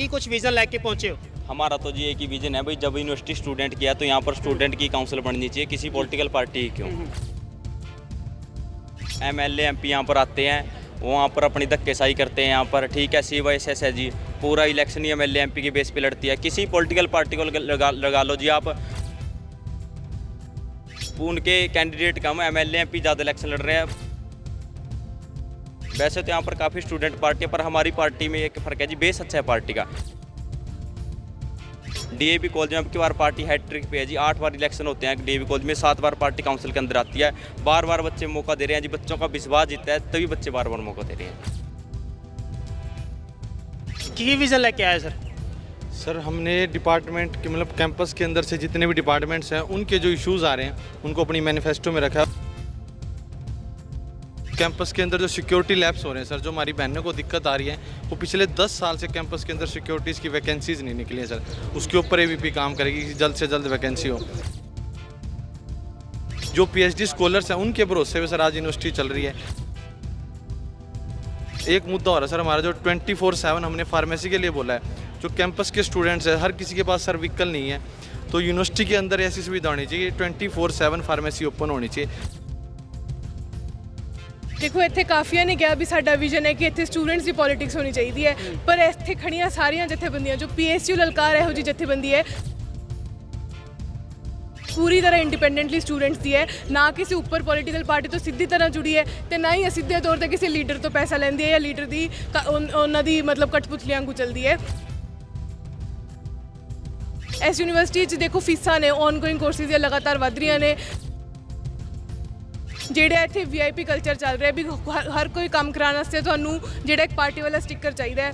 की कुछ विजन लेके पहुँचे हो? हमारा तो जी एक ही विजन है भाई, जब यूनिवर्सिटी स्टूडेंट किया तो यहाँ पर स्टूडेंट की काउंसिल बननी चाहिए, किसी पॉलिटिकल पार्टी की क्यों। एमएलए एमपी यहाँ पर आते हैं, वो वहाँ पर अपनी धक्केशाही करते हैं यहाँ पर, ठीक है। CYSS है जी, पूरा इलेक्शन ही एमएलए एमपी के बेस पे लड़ती है, किसी पॉलिटिकल पार्टी को लगा लो जी आप। उनके कैंडिडेट कम, एमएलए एमपी ज़्यादा इलेक्शन लड़ रहे हैं। वैसे तो यहाँ पर काफ़ी स्टूडेंट पार्टी है, पर हमारी पार्टी में एक फ़र्क है जी, बेस अच्छा है पार्टी का। DAV कॉलेज में अब की बार पार्टी हैट्रिक पे है जी, 8 बार इलेक्शन होते हैं DAV कॉलेज में, 7 बार पार्टी काउंसिल के अंदर आती है। बार बार बच्चे मौका दे रहे हैं जी, बच्चों का विश्वास जीता है तभी बच्चे बार बार मौका दे रहे हैं। की विजन लेके आए सर? सर हमने डिपार्टमेंट के मतलब कैंपस के अंदर से जितने भी डिपार्टमेंट्स हैं उनके जो इश्यूज़ आ रहे हैं उनको अपनी मैनिफेस्टो में रखा। कैंपस के अंदर जो सिक्योरिटी लैब्स हो रहे हैं सर, जो हमारी बहनों को दिक्कत आ रही है, वो पिछले 10 साल से कैंपस के अंदर सिक्योरिटीज़ की वैकेंसीज़ नहीं निकली है सर। उसके ऊपर AVP काम करेगी कि जल्द से जल्द वैकेंसी हो। जो PhD स्कॉलर्स हैं उनके भरोसे पे सर आज यूनिवर्सिटी चल रही है। एक मुद्दा हो रहा है सर हमारा, जो 24/7 हमने फार्मेसी के लिए बोला है। जो कैंपस के स्टूडेंट्स हैं, हर किसी के पास सर व्हीकल नहीं है, तो यूनिवर्सिटी के अंदर ऐसी सुविधा होनी चाहिए, 24/7 फार्मेसी ओपन होनी चाहिए। देखो ਇੱਥੇ ਕਾਫੀਆਂ ਨੇ ਕਿਹਾ ਵੀ ਸਾਡਾ ਵਿਜ਼ਨ ਹੈ ਕਿ ਇੱਥੇ ਸਟੂਡੈਂਟਸ ਦੀ ਪੋਲਿਟਿਕਸ ਹੋਣੀ ਚਾਹੀਦੀ ਹੈ, ਪਰ ਇੱਥੇ ਖੜੀਆਂ ਸਾਰੀਆਂ ਜਥੇਬੰਦੀਆਂ ਜੋ PSU ਲਲਕਾਰ ਇਹੋ ਜਿਹੀ ਜਥੇਬੰਦੀ ਹੈ ਪੂਰੀ ਤਰ੍ਹਾਂ ਇੰਡੀਪੈਂਡੈਂਟਲੀ ਸਟੂਡੈਂਟਸ ਦੀ ਹੈ, ਨਾ ਕਿਸੇ ਉੱਪਰ ਪੋਲੀਟੀਕਲ ਪਾਰਟੀ ਤੋਂ ਸਿੱਧੀ ਤਰ੍ਹਾਂ ਜੁੜੀ ਹੈ ਤੇ ਨਾ ਹੀ ਅਸਿੱਧੇ ਤੌਰ ਤੇ ਕਿਸੇ ਲੀਡਰ ਤੋਂ ਪੈਸਾ ਲੈਂਦੀ ਹੈ ਜਾਂ ਲੀਡਰ ਦੀ ਉਹਨਾਂ ਦੀ ਮਤਲਬ ਕਠਪੁਤਲੀਆਂ ਗੁਚਲਦੀ ਹੈ। ਇਸ ਯੂਨੀਵਰਸਿਟੀ 'ਚ ਦੇਖੋ ਫੀਸਾਂ ਨੇ ਔਨਗੋਇੰਗ ਕੋਰਸਿਸ ਦੀਆਂ ਲਗਾਤਾਰ ਵੱਧ ਰਹੀਆਂ ਨੇ। ਜਿਹੜੇ ਇੱਥੇ VIP ਕਲਚਰ ਚੱਲ ਰਿਹਾ ਵੀ ਹਰ ਕੋਈ ਕੰਮ ਕਰਾਉਣ ਵਾਸਤੇ ਤੁਹਾਨੂੰ ਜਿਹੜਾ ਇੱਕ ਪਾਰਟੀ ਵਾਲਾ ਸਟicker ਚਾਹੀਦਾ ਹੈ।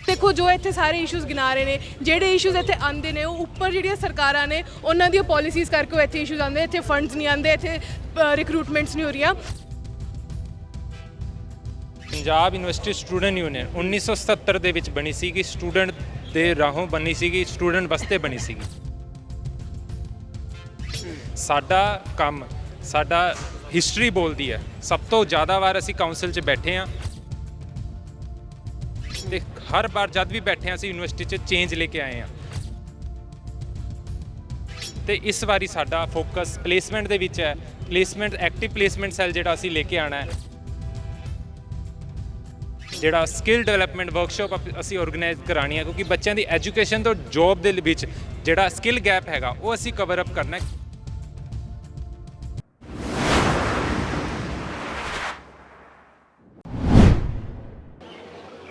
ਦੇਖੋ ਜੋ ਇੱਥੇ ਸਾਰੇ ਇਸ਼ੂਜ਼ ਗਿਣਾ ਰਹੇ ਨੇ, ਜਿਹੜੇ ਇਸ਼ੂਜ਼ ਇੱਥੇ ਆਉਂਦੇ ਨੇ ਉਹ ਉੱਪਰ ਜਿਹੜੀਆਂ ਸਰਕਾਰਾਂ ਨੇ ਉਹਨਾਂ ਦੀਆਂ ਪਾਲਿਸੀਜ਼ ਕਰਕੇ ਉਹ ਇੱਥੇ ਇਸ਼ੂਜ਼ ਆਉਂਦੇ, ਇੱਥੇ ਫੰਡਸ ਨਹੀਂ ਆਉਂਦੇ, ਇੱਥੇ ਰਿਕਰੂਟਮੈਂਟਸ ਨਹੀਂ ਹੋ ਰਹੀਆਂ। ਪੰਜਾਬ ਯੂਨੀਵਰਸਿਟੀ ਸਟੂਡੈਂਟ ਯੂਨੀਅਨ 1977 ਦੇ ਵਿੱਚ ਬਣੀ ਸੀਗੀ, ਸਟੂਡੈਂਟ ਦੇ ਰਾਹੋਂ ਬਣੀ ਸੀਗੀ, ਸਟੂਡੈਂਟ ਵਾਸਤੇ ਬਣੀ ਸੀਗੀ। ਸਾਡਾ ਕੰਮ, ਸਾਡਾ ਹਿਸਟਰੀ ਬੋਲਦੀ ਹੈ। ਸਭ ਤੋਂ ਜ਼ਿਆਦਾ ਵਾਰ ਅਸੀਂ ਕਾਉਂਸਲ 'ਚ ਬੈਠੇ ਹਾਂ ਤੇ ਹਰ ਵਾਰ ਜਦ ਵੀ ਬੈਠੇ ਹਾਂ ਅਸੀਂ ਯੂਨੀਵਰਸਿਟੀ 'ਚ ਚੇਂਜ ਲੈ ਕੇ ਆਏ ਹਾਂ। ਤੇ ਇਸ ਵਾਰੀ ਸਾਡਾ ਫੋਕਸ ਪਲੇਸਮੈਂਟ ਦੇ ਵਿੱਚ ਹੈ। ਪਲੇਸਮੈਂਟ ਐਕਟਿਵ ਪਲੇਸਮੈਂਟ ਸੈੱਲ ਜਿਹੜਾ ਅਸੀਂ ਲੈ ਕੇ ਆਉਣਾ ਹੈ, ਜਿਹੜਾ ਸਕਿੱਲ ਡਿਵੈਲਪਮੈਂਟ ਵਰਕਸ਼ਾਪ ਅਸੀਂ ਆਰਗੇਨਾਈਜ਼ ਕਰਾਉਣੀ ਹੈ, ਕਿਉਂਕਿ ਬੱਚਿਆਂ ਦੀ ਐਜੂਕੇਸ਼ਨ ਤੋਂ ਜੋਬ ਦੇ ਵਿੱਚ ਜਿਹੜਾ ਸਕਿੱਲ ਗੈਪ ਹੈਗਾ ਉਹ ਅਸੀਂ ਕਵਰ ਅਪ ਕਰਨਾ ਹੈ।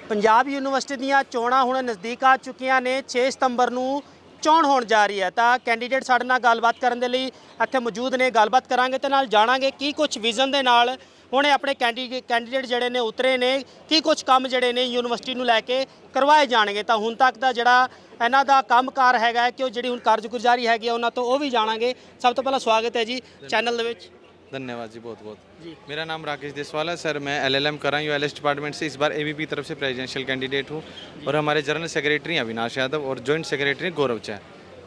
ਪੰਜਾਬ ਯੂਨੀਵਰਸਿਟੀ ਦੀਆਂ ਚੋਣਾਂ ਹੁਣ ਨਜ਼ਦੀਕ ਆ ਚੁੱਕੀਆਂ ਨੇ। 6 ਸਤੰਬਰ ਨੂੰ ਚੋਣ ਹੋਣ ਜਾ ਰਹੀ ਹੈ ਤਾਂ ਕੈਂਡੀਡੇਟ ਸਾਡੇ ਨਾਲ ਗੱਲਬਾਤ ਕਰਨ ਦੇ ਲਈ ਇੱਥੇ ਮੌਜੂਦ ਨੇ। ਗੱਲਬਾਤ ਕਰਾਂਗੇ ਤੇ ਨਾਲ ਜਾਣਾਂਗੇ ਕੀ ਕੁਝ ਵਿਜ਼ਨ ਦੇ ਨਾਲ ਹੁਣੇ ਆਪਣੇ ਕੈਂਡੀਡੇਟ ਜਿਹੜੇ ਨੇ ਉਤਰੇ ਨੇ, ਕੀ ਕੁਝ ਕੰਮ ਜਿਹੜੇ ਨੇ ਯੂਨੀਵਰਸਿਟੀ ਨੂੰ ਲੈ ਕੇ ਕਰਵਾਏ ਜਾਣਗੇ। ਤਾਂ ਹੁਣ ਤੱਕ ਦਾ ਜਿਹੜਾ ਇਹਨਾਂ ਦਾ ਕੰਮਕਾਰ ਹੈਗਾ ਕਿ ਉਹ ਜਿਹੜੀ ਹੁਣ ਕਾਰਜਗੁਜ਼ਾਰੀ ਹੈਗੀ ਉਹਨਾਂ ਤੋਂ ਉਹ ਵੀ ਜਾਣਾਂਗੇ। ਸਭ ਤੋਂ ਪਹਿਲਾਂ ਸਵਾਗਤ ਹੈ ਜੀ ਚੈਨਲ ਦੇ ਵਿੱਚ। धन्यवाद जी, बहुत बहुत। मेरा नाम राकेश देसवाल है सर, मैं LLM कर रहा हूँ ULS डिपार्टमेंट से। इस बार AVP की तरफ से प्रेसिडेंशियल कैंडिडेट हूँ और हमारे जनरल सेक्रेटरी अविनाश यादव और जॉइंट सेक्रेटरी गौरव चा।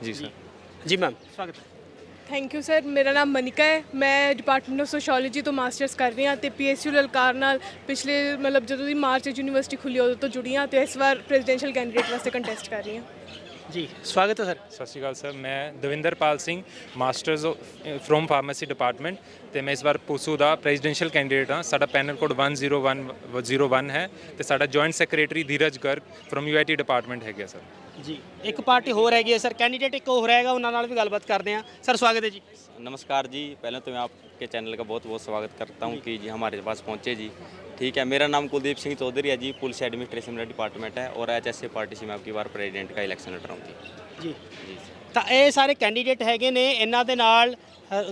जी सर। जी मैम स्वागत है। Thank you sir. ਮੇਰਾ ਨਾਮ ਮਨਿਕਾ ਹੈ, ਮੈਂ ਡਿਪਾਰਟਮੈਂਟ ਆਫ ਸੋਸ਼ੀਓਲੋਜੀ ਤੋਂ ਮਾਸਟਰਸ ਕਰ ਰਹੀ ਹਾਂ ਅਤੇ PSU ਲਲਕਾਰ ਨਾਲ ਪਿਛਲੇ ਮਤਲਬ ਜਦੋਂ ਦੀ ਮਾਰਚ 'ਚ ਯੂਨੀਵਰਸਿਟੀ ਖੁੱਲ੍ਹੀ ਉਦੋਂ ਤੋਂ ਜੁੜੀ ਹਾਂ ਅਤੇ ਇਸ ਵਾਰ ਪ੍ਰੈਜ਼ੀਡੈਂਸ਼ੀਅਲ ਕੈਂਡੀਡੇਟ ਵਾਸਤੇ ਕੰਟੈਸਟ ਕਰ ਰਹੀ ਹਾਂ। ਜੀ ਸਵਾਗਤ ਹੈ ਸਰ। ਸਤਿ ਸ਼੍ਰੀ ਅਕਾਲ ਸਰ, ਮੈਂ Davinderpal Singh, masters from pharmacy department ਅਤੇ ਮੈਂ ਇਸ ਵਾਰ ਪੂਸੂ ਦਾ ਪ੍ਰੈਜ਼ੀਡੈਂਸ਼ੀਅਲ ਕੈਂਡੀਡੇਟ ਹਾਂ। ਸਾਡਾ ਪੈਨਲ ਕੋਡ 10101 ਹੈ ਅਤੇ ਸਾਡਾ joint secretary Dheeraj Garg from UIT department ਹੈਗਾ ਸਰ। ਜੀ ਇੱਕ ਪਾਰਟੀ ਹੋਰ ਹੈਗੀ ਹੈ ਸਰ, कैंडिडेट एक और रहेगा, उन्होंने नाल भी गलबात करते हैं। सर स्वागत है जी। नमस्कार जी, पहले तो मैं आपके चैनल का बहुत बहुत स्वागत करता हूँ कि जी हमारे पास पहुँचे जी। ठीक है, मेरा नाम कुलदीप सिंह चौधरी है जी, पुलिस एडमिनिस्ट्रेशन मेरा डिपार्टमेंट है और HSA पार्टी से मैं आपकी बार प्रेजिडेंट का इलेक्शन लड़ रहा हूँ जी। ਤਾਂ ਇਹ ਸਾਰੇ ਕੈਂਡੀਡੇਟ ਹੈਗੇ ਨੇ, ਇਹਨਾਂ ਦੇ ਨਾਲ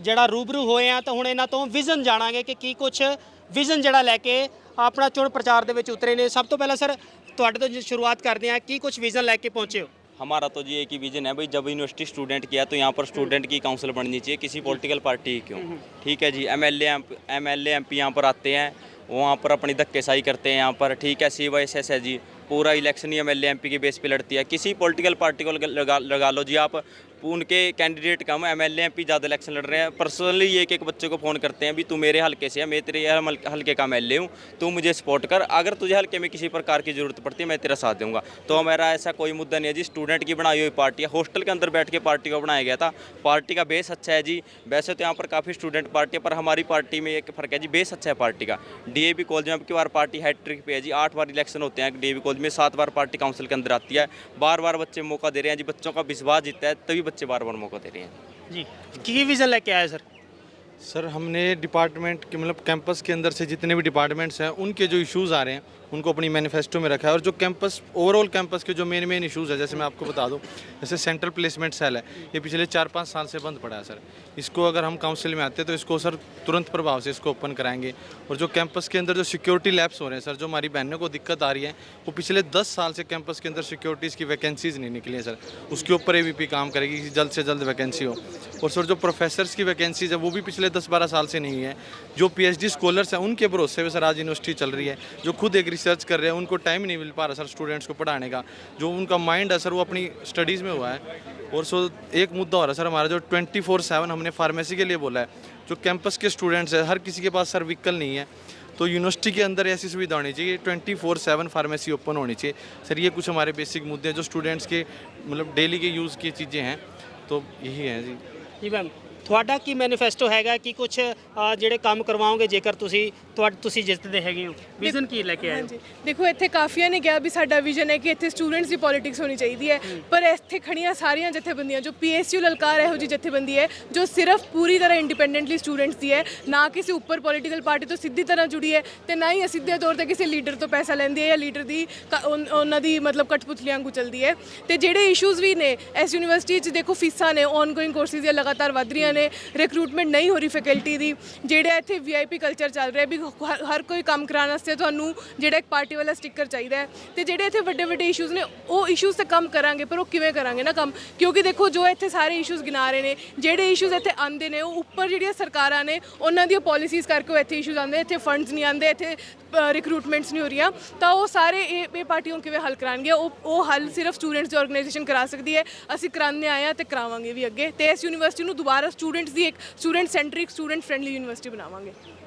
ਜਿਹੜਾ ਰੂਬਰੂ ਹੋਏ ਆ ਤਾਂ ਹੁਣ ਇਹਨਾਂ ਤੋਂ ਵਿਜ਼ਨ ਜਾਣਾਂਗੇ ਕਿ ਕੀ ਕੁਝ ਵਿਜ਼ਨ ਜਿਹੜਾ ਲੈ ਕੇ ਆਪਣਾ ਚੋਣ ਪ੍ਰਚਾਰ ਦੇ ਵਿੱਚ ਉਤਰੇ ਨੇ। ਸਭ ਤੋਂ ਪਹਿਲਾਂ ਸਰ ਤੁਹਾਡੇ ਤੋਂ शुरुआत करते हैं, की कुछ विज़न लेके पहुँचे हो? हमारा तो जी एक ही विजन है भाई, जब यूनिवर्सिटी स्टूडेंट किया तो यहाँ पर स्टूडेंट की काउंसिल बननी चाहिए, किसी पॉलिटिकल पार्टी की क्यों। ठीक है जी। एमएलए एमपी यहाँ पर आते हैं, वो वहाँ पर अपनी धक्केशाही करते हैं यहाँ पर, ठीक है। CYSS है जी, पूरा इलेक्शन ही एमएलए एमपी के बेस पे लड़ती है, किसी पॉलिटिकल पार्टी को लगा लो जी आप। उनके कैंडिडेट कम, एमएलए एमपी ज़्यादा इलेक्शन लड़ रहे हैं। पर्सनली एक एक बच्चे को फ़ोन करते हैं भी तू मेरे हल्के से है, मैं तेरे हल्के का एमएलए हूँ, तू मुझे सपोर्ट कर, अगर तुझे हल्के में किसी प्रकार की ज़रूरत पड़ती है मैं तेरा साथ दूंगा। तो हमारा ऐसा कोई मुद्दा नहीं है जी। स्टूडेंट की बनाई हुई पार्टी है, हॉस्टल के अंदर बैठ के पार्टी को बनाया गया था। पार्टी का बेस अच्छा है जी। वैसे तो यहाँ पर काफ़ी स्टूडेंट पार्टी है, पर हमारी पार्टी में एक फ़र्क है जी, बेस अच्छा है पार्टी का। डीएवी कॉलेज में अब की बार पार्टी हैट्रिक पे है जी। 8 बार इलेक्शन होते हैं डीएवी कॉलेज में, 7 बार पार्टी काउंसिल के अंदर आती है। बार बार बच्चे मौका दे रहे हैं जी, बच्चों का विश्वास जीतता है तभी बच्चे बार बार मौका दे रहे हैं जी। की विज़न लेके आए सर? सर हमने डिपार्टमेंट के मतलब कैंपस के अंदर से जितने भी डिपार्टमेंट्स हैं उनके जो इश्यूज़ आ रहे हैं उनको अपनी मैनिफेस्टो में रखा है। और जो कैंपस ओवरऑल कैंपस के जो मेन इश्यूज़ है, जैसे मैं आपको बता दूं, जैसे सेंट्रल प्लेसमेंट सेल है, ये पिछले 4-5 साल से बंद पड़ा है सर। इसको अगर हम काउंसिल में आते हैं तो इसको सर तुरंत प्रभाव से इसको ओपन कराएंगे। और जो कैंपस के अंदर जो सिक्योरिटी लैब्स हो रहे हैं सर, जो हमारी बहनों को दिक्कत आ रही है, वो पिछले 10 साल से कैंपस के अंदर सिक्योरिटीज़ की वैकेंसीज़ नहीं निकली है सर, उसके ऊपर AVP काम करेगी कि जल्द से जल्द वैकेंसी हो। और सर जो प्रोफेसर्स की वैकेंसीज़ है वो भी पिछले 10-12 साल से नहीं है। जो PhD स्कॉलर्स हैं उनके भरोसे पे सर आज यूनिवर्सिटी चल रही है। जो खुद एक रिसर्च कर रहे हैं उनको टाइम ही नहीं मिल पा रहा सर स्टूडेंट्स को पढ़ाने का। जो उनका माइंड है सर वो अपनी स्टडीज़ में हुआ है। और सो एक मुद्दा हो रहा है सर हमारा, जो 24/7 हमने फार्मेसी के लिए बोला है। जो कैंपस के स्टूडेंट्स हैं, हर किसी के पास सर व्हीकल नहीं है, तो यूनिवर्सिटी के अंदर ऐसी सुविधा होनी चाहिए, 24/7 फार्मेसी ओपन होनी चाहिए सर। ये कुछ हमारे बेसिक मुद्दे हैं जो स्टूडेंट्स के मतलब डेली के यूज़ की चीज़ें हैं, तो यही है जी। ਜੀ ਮੈਮ, ਤੁਹਾਡਾ ਕੀ ਮੈਨੀਫੈਸਟੋ ਹੈਗਾ ਕਿ ਕੁਝ ਜਿਹੜੇ ਕੰਮ ਕਰਵਾਓਗੇ ਜੇਕਰ ਤੁਸੀਂ ਜਿੱਤਦੇ ਹੈਗੇ ਹੋ? ਵਿਜ਼ਨ ਕੀ ਲੈ ਕੇ ਆਏ ਹੋ? ਹਾਂਜੀ, ਦੇਖੋ ਇੱਥੇ ਕਾਫੀਆਂ ਨੇ ਕਿਹਾ ਵੀ ਸਾਡਾ ਵਿਜ਼ਨ ਹੈ ਕਿ ਇੱਥੇ ਸਟੂਡੈਂਟਸ ਦੀ ਪੋਲਿਟਿਕਸ ਹੋਣੀ ਚਾਹੀਦੀ ਹੈ, ਪਰ ਇੱਥੇ ਖੜੀਆਂ ਸਾਰੀਆਂ ਜਥੇਬੰਦੀਆਂ, ਜੋ PSU ਲਲਕਾਰ ਇਹੋ ਜਿਹੀ ਜਥੇਬੰਦੀ ਹੈ ਜੋ ਸਿਰਫ ਪੂਰੀ ਤਰ੍ਹਾਂ ਇੰਡੀਪੈਂਡੈਂਟਲੀ ਸਟੂਡੈਂਟਸ ਦੀ ਹੈ, ਨਾ ਕਿਸੇ ਉੱਪਰ ਪੋਲੀਟੀਕਲ ਪਾਰਟੀ ਤੋਂ ਸਿੱਧੀ ਤਰ੍ਹਾਂ ਜੁੜੀ ਹੈ ਤੇ ਨਾ ਹੀ ਅਸਿੱਧੇ ਤੌਰ ਤੇ ਕਿਸੇ ਲੀਡਰ ਤੋਂ ਪੈਸਾ ਲੈਂਦੀ ਹੈ ਜਾਂ ਲੀਡਰ ਦੀ ਉਹਨਾਂ ਦੀ ਮਤਲਬ ਕਠਪੁਤਲੀਆਂ ਵਾਂਗੂ ਚੱਲਦੀ ਹੈ। ਤੇ ਜਿਹੜੇ ਇਸ਼ੂਜ਼ ਵੀ ਨੇ ਇਸ ਯੂਨੀਵਰਸਿਟੀ 'ਚ, ਦੇਖੋ ਫੀਸਾਂ ਨੇ ਔਨਗੋਇੰਗ ਕੋਰਸਿਸ ਦੀਆਂ ਲਗਾਤਾਰ ਵਧ ਰਹੀਆਂ ਨੇ, ਰਿਕਰੂਟਮੈਂਟ ਨਹੀਂ ਹੋ ਰਹੀ ਫੈਕਲਟੀ ਦੀ, ਜਿਹੜਾ ਇੱਥੇ VIP ਕਲਚਰ ਚੱਲ ਰਿਹਾ ਵੀ ਹਰ ਕੋਈ ਕੰਮ ਕਰਾਉਣ ਵਾਸਤੇ ਤੁਹਾਨੂੰ ਜਿਹੜਾ ਇੱਕ ਪਾਰਟੀ ਵਾਲਾ ਸਟicker ਚਾਹੀਦਾ ਹੈ। ਤੇ ਜਿਹੜੇ ਇੱਥੇ ਵੱਡੇ ਵੱਡੇ ਇਸ਼ੂਜ਼ ਨੇ ਉਹ ਇਸ਼ੂਜ਼ ਤੇ ਕੰਮ ਕਰਾਂਗੇ, ਪਰ ਉਹ ਕਿਵੇਂ ਕਰਾਂਗੇ ਨਾ ਕੰਮ, ਕਿਉਂਕਿ ਦੇਖੋ ਜੋ ਇੱਥੇ ਸਾਰੇ ਇਸ਼ੂਜ਼ ਗਿਣਾ ਰਹੇ ਨੇ, ਜਿਹੜੇ ਇਸ਼ੂਜ਼ ਇੱਥੇ ਆਉਂਦੇ ਨੇ ਉਹ ਉੱਪਰ ਜਿਹੜੀਆਂ ਸਰਕਾਰਾਂ ਨੇ ਉਹਨਾਂ ਦੀਆਂ ਪਾਲਿਸੀਜ਼ ਕਰਕੇ ਉਹ ਇੱਥੇ ਇਸ਼ੂਜ਼ ਆਉਂਦੇ, ਇੱਥੇ ਫੰਡਸ ਨਹੀਂ ਆਉਂਦੇ, ਇੱਥੇ ਰਿਕਰੂਟਮੈਂਟਸ ਨਹੀਂ ਹੋ ਰਹੀਆਂ, ਤਾਂ ਉਹ ਸਾਰੇ ਇਹ ਪਾਰਟੀਆਂ ਕਿਵੇਂ ਹੱਲ ਕਰਾਉਣਗੇ? ਉਹ ਹੱਲ ਸਿਰਫ ਸਟੂਡੈਂਟਸ ਦੀ ਆਰਗੇਨਾਈਜੇਸ਼ਨ ਕਰਾ ਸਕਦੀ ਹੈ। ਅਸੀਂ ਕਰਾਉਂਦੇ ਆਏ ਹਾਂ ਤੇ ਕਰਾਵਾਂਗੇ ਵੀ ਅੱਗੇ, ਤੇ ਇਸ ਯੂਨੀਵਰਸਿਟੀ ਨੂੰ ਦੁਬਾਰਾ ਸਟੂਡੈਂਟਸ ਦੀ ਇੱਕ student centric student friendly university ਬਣਾਵਾਂਗੇ।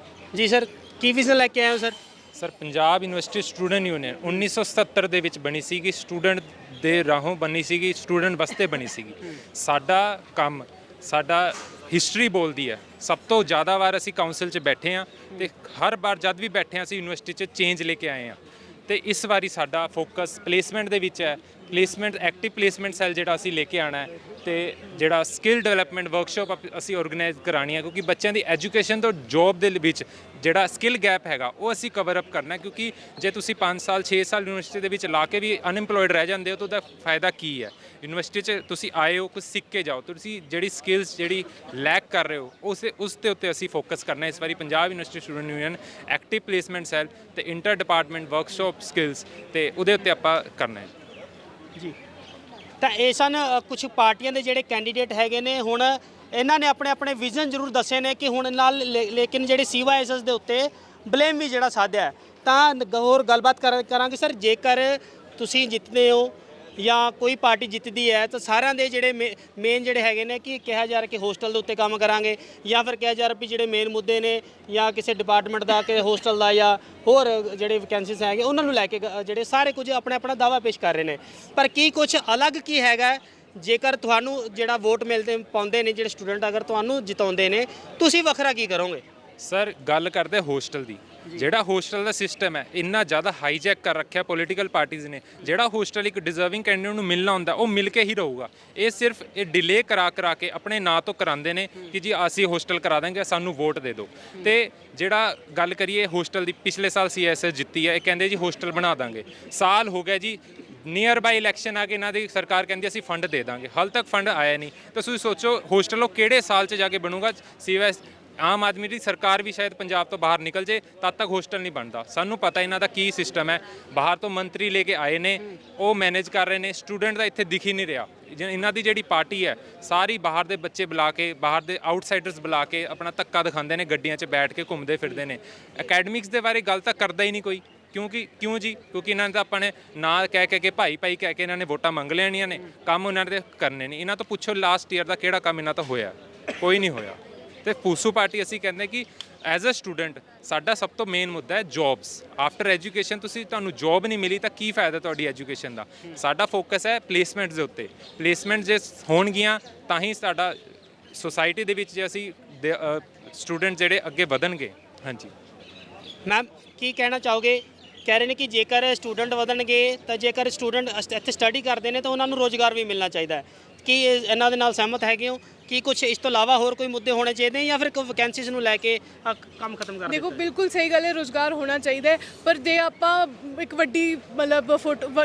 ਜੀ ਸਰ, ਕੀ ਵਿਜ਼ਨ ਲੈ ਕੇ ਆਏ ਹੋ sir? Sir Punjab university student union 1977 ਦੇ ਵਿੱਚ ਬਣੀ ਸੀਗੀ, ਸਟੂਡੈਂਟ ਦੇ ਰਾਹੋਂ ਬਣੀ ਸੀਗੀ, ਸਟੂਡੈਂਟ ਵਾਸਤੇ ਬਣੀ ਸੀਗੀ। ਸਾਡਾ ਕੰਮ, ਸਾਡਾ ਹਿਸਟਰੀ ਬੋਲਦੀ ਹੈ। ਸਭ ਤੋਂ ਜ਼ਿਆਦਾ ਵਾਰ ਅਸੀਂ ਕਾਉਂਸਲ 'ਚ ਬੈਠੇ ਹਾਂ ਤੇ ਹਰ ਵਾਰ ਜਦ ਵੀ ਬੈਠੇ ਹਾਂ ਅਸੀਂ ਯੂਨੀਵਰਸਿਟੀ 'ਚ ਚੇਂਜ ਲੈ ਕੇ ਆਏ ਹਾਂ। ਤੇ ਇਸ ਵਾਰੀ ਸਾਡਾ ਫੋਕਸ ਪਲੇਸਮੈਂਟ ਦੇ ਵਿੱਚ ਹੈ। ਪਲੇਸਮੈਂਟ, ਐਕਟਿਵ ਪਲੇਸਮੈਂਟ ਸੈੱਲ ਜਿਹੜਾ ਅਸੀਂ ਲੈ ਕੇ ਆਉਣਾ ਹੈ, ਤੇ ਜਿਹੜਾ ਸਕਿੱਲ ਡਿਵੈਲਪਮੈਂਟ ਵਰਕਸ਼ਾਪ ਅਸੀਂ ਆਰਗੇਨਾਈਜ਼ ਕਰਾਉਣੀ ਹੈ, ਕਿਉਂਕਿ ਬੱਚਿਆਂ ਦੀ ਐਜੂਕੇਸ਼ਨ ਤੋਂ ਜੋਬ ਦੇ ਵਿੱਚ ਜਿਹੜਾ ਸਕਿੱਲ ਗੈਪ ਹੈਗਾ ਉਹ ਅਸੀਂ ਕਵਰ ਅਪ ਕਰਨਾ। ਕਿਉਂਕਿ ਜੇ ਤੁਸੀਂ 5 ਸਾਲ 6 ਸਾਲ ਯੂਨੀਵਰਸਿਟੀ ਦੇ ਵਿੱਚ ਲਾ ਕੇ ਵੀ ਅਨਇੰਪਲੋਇਡ ਰਹਿ ਜਾਂਦੇ ਹੋ ਤਾਂ ਉਹਦਾ ਫਾਇਦਾ ਕੀ ਹੈ? ਯੂਨੀਵਰਸਿਟੀ 'ਚ ਤੁਸੀਂ ਆਏ ਹੋ, ਕੁਝ ਸਿੱਖ ਕੇ ਜਾਓ। ਤੁਸੀਂ ਜਿਹੜੀ ਸਕਿੱਲਸ ਜਿਹੜੀ ਲੈਕ ਕਰ ਰਹੇ ਹੋ ਉਸ ਦੇ ਉੱਤੇ ਅਸੀਂ ਫੋਕਸ ਕਰਨਾ ਇਸ ਵਾਰੀ। Punjab university student union active placement cell ਤੇ ਇੰਟਰ ਡਿਪਾਰਟਮੈਂਟ ਵਰਕਸ਼ਾਪ ਸਕਿੱਲਸ ਤੇ ਉਹਦੇ ਉੱਤੇ ਆਪਾਂ ਕਰਨਾ ਹੈ ਜੀ। ਤਾਂ ਇਹ ਸਨ ਕੁਝ ਪਾਰਟੀਆਂ ਦੇ ਜਿਹੜੇ ਕੈਂਡੀਡੇਟ ਹੈਗੇ ਨੇ। ਹੁਣ ਇਹਨਾਂ ਨੇ ਆਪਣੇ ਆਪਣੇ ਵਿਜ਼ਨ ਜ਼ਰੂਰ ਦੱਸੇ ਨੇ ਕਿ ਹੁਣ ਨਾਲ ਲੇਕਿਨ ਜਿਹੜੇ CYSS ਦੇ ਉੱਤੇ ਬਲੇਮ ਵੀ ਜਿਹੜਾ ਸਾਧਿਆ ਹੈ। ਤਾਂ ਹੋਰ ਗੱਲਬਾਤ ਕਰਾਂਗੇ ਸਰ। ਜੇਕਰ ਤੁਸੀਂ ਜਿੱਤਦੇ ਹੋ ਜਾਂ ਕੋਈ ਪਾਰਟੀ ਜਿੱਤਦੀ ਹੈ ਤਾਂ ਸਾਰਿਆਂ ਦੇ ਜਿਹੜੇ ਮੇਨ ਜਿਹੜੇ ਹੈਗੇ ਨੇ ਕਿ ਕਿਹਾ ਜਾ ਰਿਹਾ ਕਿ ਹੋਸਟਲ ਦੇ ਉੱਤੇ ਕੰਮ ਕਰਾਂਗੇ, ਜਾਂ ਫਿਰ ਕਿਹਾ ਜਾ ਰਿਹਾ ਵੀ ਜਿਹੜੇ ਮੇਨ ਮੁੱਦੇ ਨੇ ਜਾਂ ਕਿਸੇ ਡਿਪਾਰਟਮੈਂਟ ਦਾ ਕਿ ਹੋਸਟਲ ਦਾ ਜਾਂ ਹੋਰ ਜਿਹੜੇ ਵੈਕੈਂਸੀਜ਼ ਹੈਗੇ ਉਹਨਾਂ ਨੂੰ ਲੈ ਕੇ ਜਿਹੜੇ ਸਾਰੇ ਕੁਝ ਆਪਣਾ ਦਾਅਵਾ ਪੇਸ਼ ਕਰ ਰਹੇ ਨੇ। ਪਰ ਕੀ ਕੁਝ ਅਲੱਗ ਕੀ ਹੈਗਾ? ਜੇਕਰ ਤੁਹਾਨੂੰ ਜਿਹੜਾ ਵੋਟ ਪਾਉਂਦੇ ਨੇ ਜਿਹੜੇ ਸਟੂਡੈਂਟ, ਅਗਰ ਤੁਹਾਨੂੰ ਜਿਤਾਉਂਦੇ ਨੇ, ਤੁਸੀਂ ਵੱਖਰਾ ਕੀ ਕਰੋਗੇ? ਸਰ ਗੱਲ ਕਰਦੇ ਹੋਸਟਲ ਦੀ। ਜਿਹੜਾ ਹੋਸਟਲ ਦਾ ਸਿਸਟਮ ਹੈ ਇੰਨਾ ਜ਼ਿਆਦਾ ਹਾਈਜੈਕ ਕਰ ਰੱਖਿਆ ਪੋਲੀਟੀਕਲ ਪਾਰਟੀਜ਼ ਨੇ। ਜਿਹੜਾ ਹੋਸਟਲ ਇੱਕ ਡਿਜ਼ਰਵਿੰਗ ਕੈਂਡੀਡੇਟ ਨੂੰ ਮਿਲਣਾ ਹੁੰਦਾ ਉਹ ਮਿਲ ਕੇ ਹੀ ਰਹੂਗਾ। ਇਹ ਸਿਰਫ ਇਹ ਡਿਲੇ ਕਰਾ ਕੇ ਆਪਣੇ ਨਾਂ ਤੋਂ ਕਰਾਉਂਦੇ ਨੇ ਕਿ ਜੀ ਅਸੀਂ ਹੋਸਟਲ ਕਰਾ ਦਾਂਗੇ, ਸਾਨੂੰ ਵੋਟ ਦੇ ਦਿਓ। ਤੇ ਜਿਹੜਾ ਗੱਲ ਕਰੀਏ ਹੋਸਟਲ ਦੀ, ਪਿਛਲੇ ਸਾਲ CSS ਜਿੱਤੀ ਹੈ, ਇਹ ਕਹਿੰਦੇ ਜੀ ਹੋਸਟਲ ਬਣਾ ਦਾਂਗੇ। ਸਾਲ ਹੋ ਗਿਆ ਜੀ, ਨੀਅਰ ਬਾਈ ਇਲੈਕਸ਼ਨ ਆ ਕੇ ਇਹਨਾਂ ਦੀ ਸਰਕਾਰ ਕਹਿੰਦੀ ਅਸੀਂ ਫੰਡ ਦੇ ਦਾਂਗੇ, ਹਾਲ ਤੱਕ ਫੰਡ ਆਇਆ ਨਹੀਂ। ਤਾਂ ਤੁਸੀਂ ਸੋਚੋ ਹੋਸਟਲ ਉਹ ਕਿਹੜੇ ਸਾਲ 'ਚ ਜਾ ਕੇ ਬਣੂਗਾ? CYS ਆਮ ਆਦਮੀ ਦੀ ਸਰਕਾਰ ਵੀ ਸ਼ਾਇਦ ਪੰਜਾਬ ਤੋਂ ਬਾਹਰ ਨਿਕਲ ਜੇ ਤਦ ਤੱਕ ਹੋਸਟਲ ਨਹੀਂ ਬਣਦਾ। ਸਾਨੂੰ ਪਤਾ ਇਹਨਾਂ ਦਾ ਕੀ ਸਿਸਟਮ ਹੈ। ਬਾਹਰ ਤੋਂ ਮੰਤਰੀ ਲੈ ਕੇ ਆਏ ਨੇ, ਉਹ ਮੈਨੇਜ ਕਰ ਰਹੇ ਨੇ। ਸਟੂਡੈਂਟ ਦਾ ਇੱਥੇ ਦਿਖ ਹੀ ਨਹੀਂ ਰਿਹਾ। ਇਹਨਾਂ ਦੀ ਜਿਹੜੀ ਪਾਰਟੀ ਹੈ ਸਾਰੀ ਬਾਹਰ ਦੇ ਬੱਚੇ ਬੁਲਾ ਕੇ, ਬਾਹਰ ਦੇ ਆਊਟਸਾਈਡਰਸ ਬੁਲਾ ਕੇ ਆਪਣਾ ਧੱਕਾ ਦਿਖਾਉਂਦੇ ਨੇ, ਗੱਡੀਆਂ 'ਚ ਬੈਠ ਕੇ ਘੁੰਮਦੇ ਫਿਰਦੇ ਨੇ। ਅਕੈਡਮਿਕਸ ਦੇ ਬਾਰੇ ਗੱਲ ਤਾਂ ਕਰਦਾ ਹੀ ਨਹੀਂ ਕੋਈ। ਕਿਉਂ ਜੀ? ਕਿਉਂਕਿ ਇਹਨਾਂ ਨੇ ਤਾਂ ਆਪਾਂ ਨੇ ਨਾ ਕਹਿ ਕੇ ਭਾਈ ਕਹਿ ਕੇ ਇਹਨਾਂ ਨੇ ਵੋਟਾਂ ਮੰਗ ਲੈਣੀਆਂ ਨੇ, ਕੰਮ ਉਹਨਾਂ ਦੇ ਕਰਨੇ ਨਹੀਂ। ਇਹਨਾਂ ਤੋਂ ਪੁੱਛੋ ਲਾਸਟ ਈਅਰ ਦਾ ਕਿਹੜਾ ਕੰਮ ਇਹਨਾਂ ਤੋਂ ਹੋਇਆ? ਕੋਈ ਨਹੀਂ ਹੋਇਆ। ਤੇ ਪੂਸੂ ਪਾਰਟੀ ਅਸੀਂ ਕਹਿੰਦੇ ਕਿ ਐਜ਼ ਅ ਸਟੂਡੈਂਟ ਸਾਡਾ ਸਭ ਤੋਂ ਮੇਨ ਮੁੱਦਾ ਹੈ ਜੌਬਸ। ਆਫਟਰ ਐਜੂਕੇਸ਼ਨ ਤੁਹਾਨੂੰ ਜੌਬ ਨਹੀਂ ਮਿਲੀ ਤਾਂ ਕੀ ਫਾਇਦਾ ਤੁਹਾਡੀ ਐਜੂਕੇਸ਼ਨ ਦਾ? ਸਾਡਾ ਫੋਕਸ ਹੈ ਪਲੇਸਮੈਂਟਸ ਦੇ ਉੱਤੇ। ਪਲੇਸਮੈਂਟ ਜੇ ਹੋਣਗੀਆਂ ਤਾਂ ਹੀ ਸਾਡਾ ਸੋਸਾਇਟੀ ਦੇ ਵਿੱਚ ਜੇ ਅਸੀਂ ਸਟੂਡੈਂਟ ਜਿਹੜੇ ਅੱਗੇ ਵਧਣਗੇ। ਹਾਂਜੀ ਮੈਮ ਕੀ ਕਹਿਣਾ ਚਾਹੋਗੇ? ਕਹਿ ਰਹੇ ਨੇ ਕਿ ਜੇਕਰ ਸਟੂਡੈਂਟ ਵਧਣਗੇ ਤਾਂ ਜੇਕਰ ਸਟੂਡੈਂਟ ਇੱਥੇ ਸਟੱਡੀ ਕਰਦੇ ਨੇ ਤਾਂ ਉਹਨਾਂ ਨੂੰ ਰੋਜ਼ਗਾਰ ਵੀ ਮਿਲਣਾ ਚਾਹੀਦਾ ਹੈ। ਕੀ ਇਹਨਾਂ ਦੇ ਨਾਲ ਸਹਿਮਤ ਹੈਗੇ ਹੋ ਕਿ ਕੁਝ ਇਸ ਤੋਂ ਇਲਾਵਾ ਹੋਰ ਕੋਈ ਮੁੱਦੇ ਹੋਣੇ ਚਾਹੀਦੇ ਜਾਂ ਫਿਰ ਕੋਈ ਵੈਕੈਂਸੀਜ਼ ਨੂੰ ਲੈ ਕੇ ਕੰਮ ਖਤਮ ਕਰ ਦੇਖੋ ਬਿਲਕੁਲ ਸਹੀ ਗੱਲ ਹੈ, ਰੋਜ਼ਗਾਰ ਹੋਣਾ ਚਾਹੀਦਾ ਹੈ, ਪਰ ਜੇ ਆਪਾਂ ਇੱਕ ਵੱਡੀ ਮਤਲਬ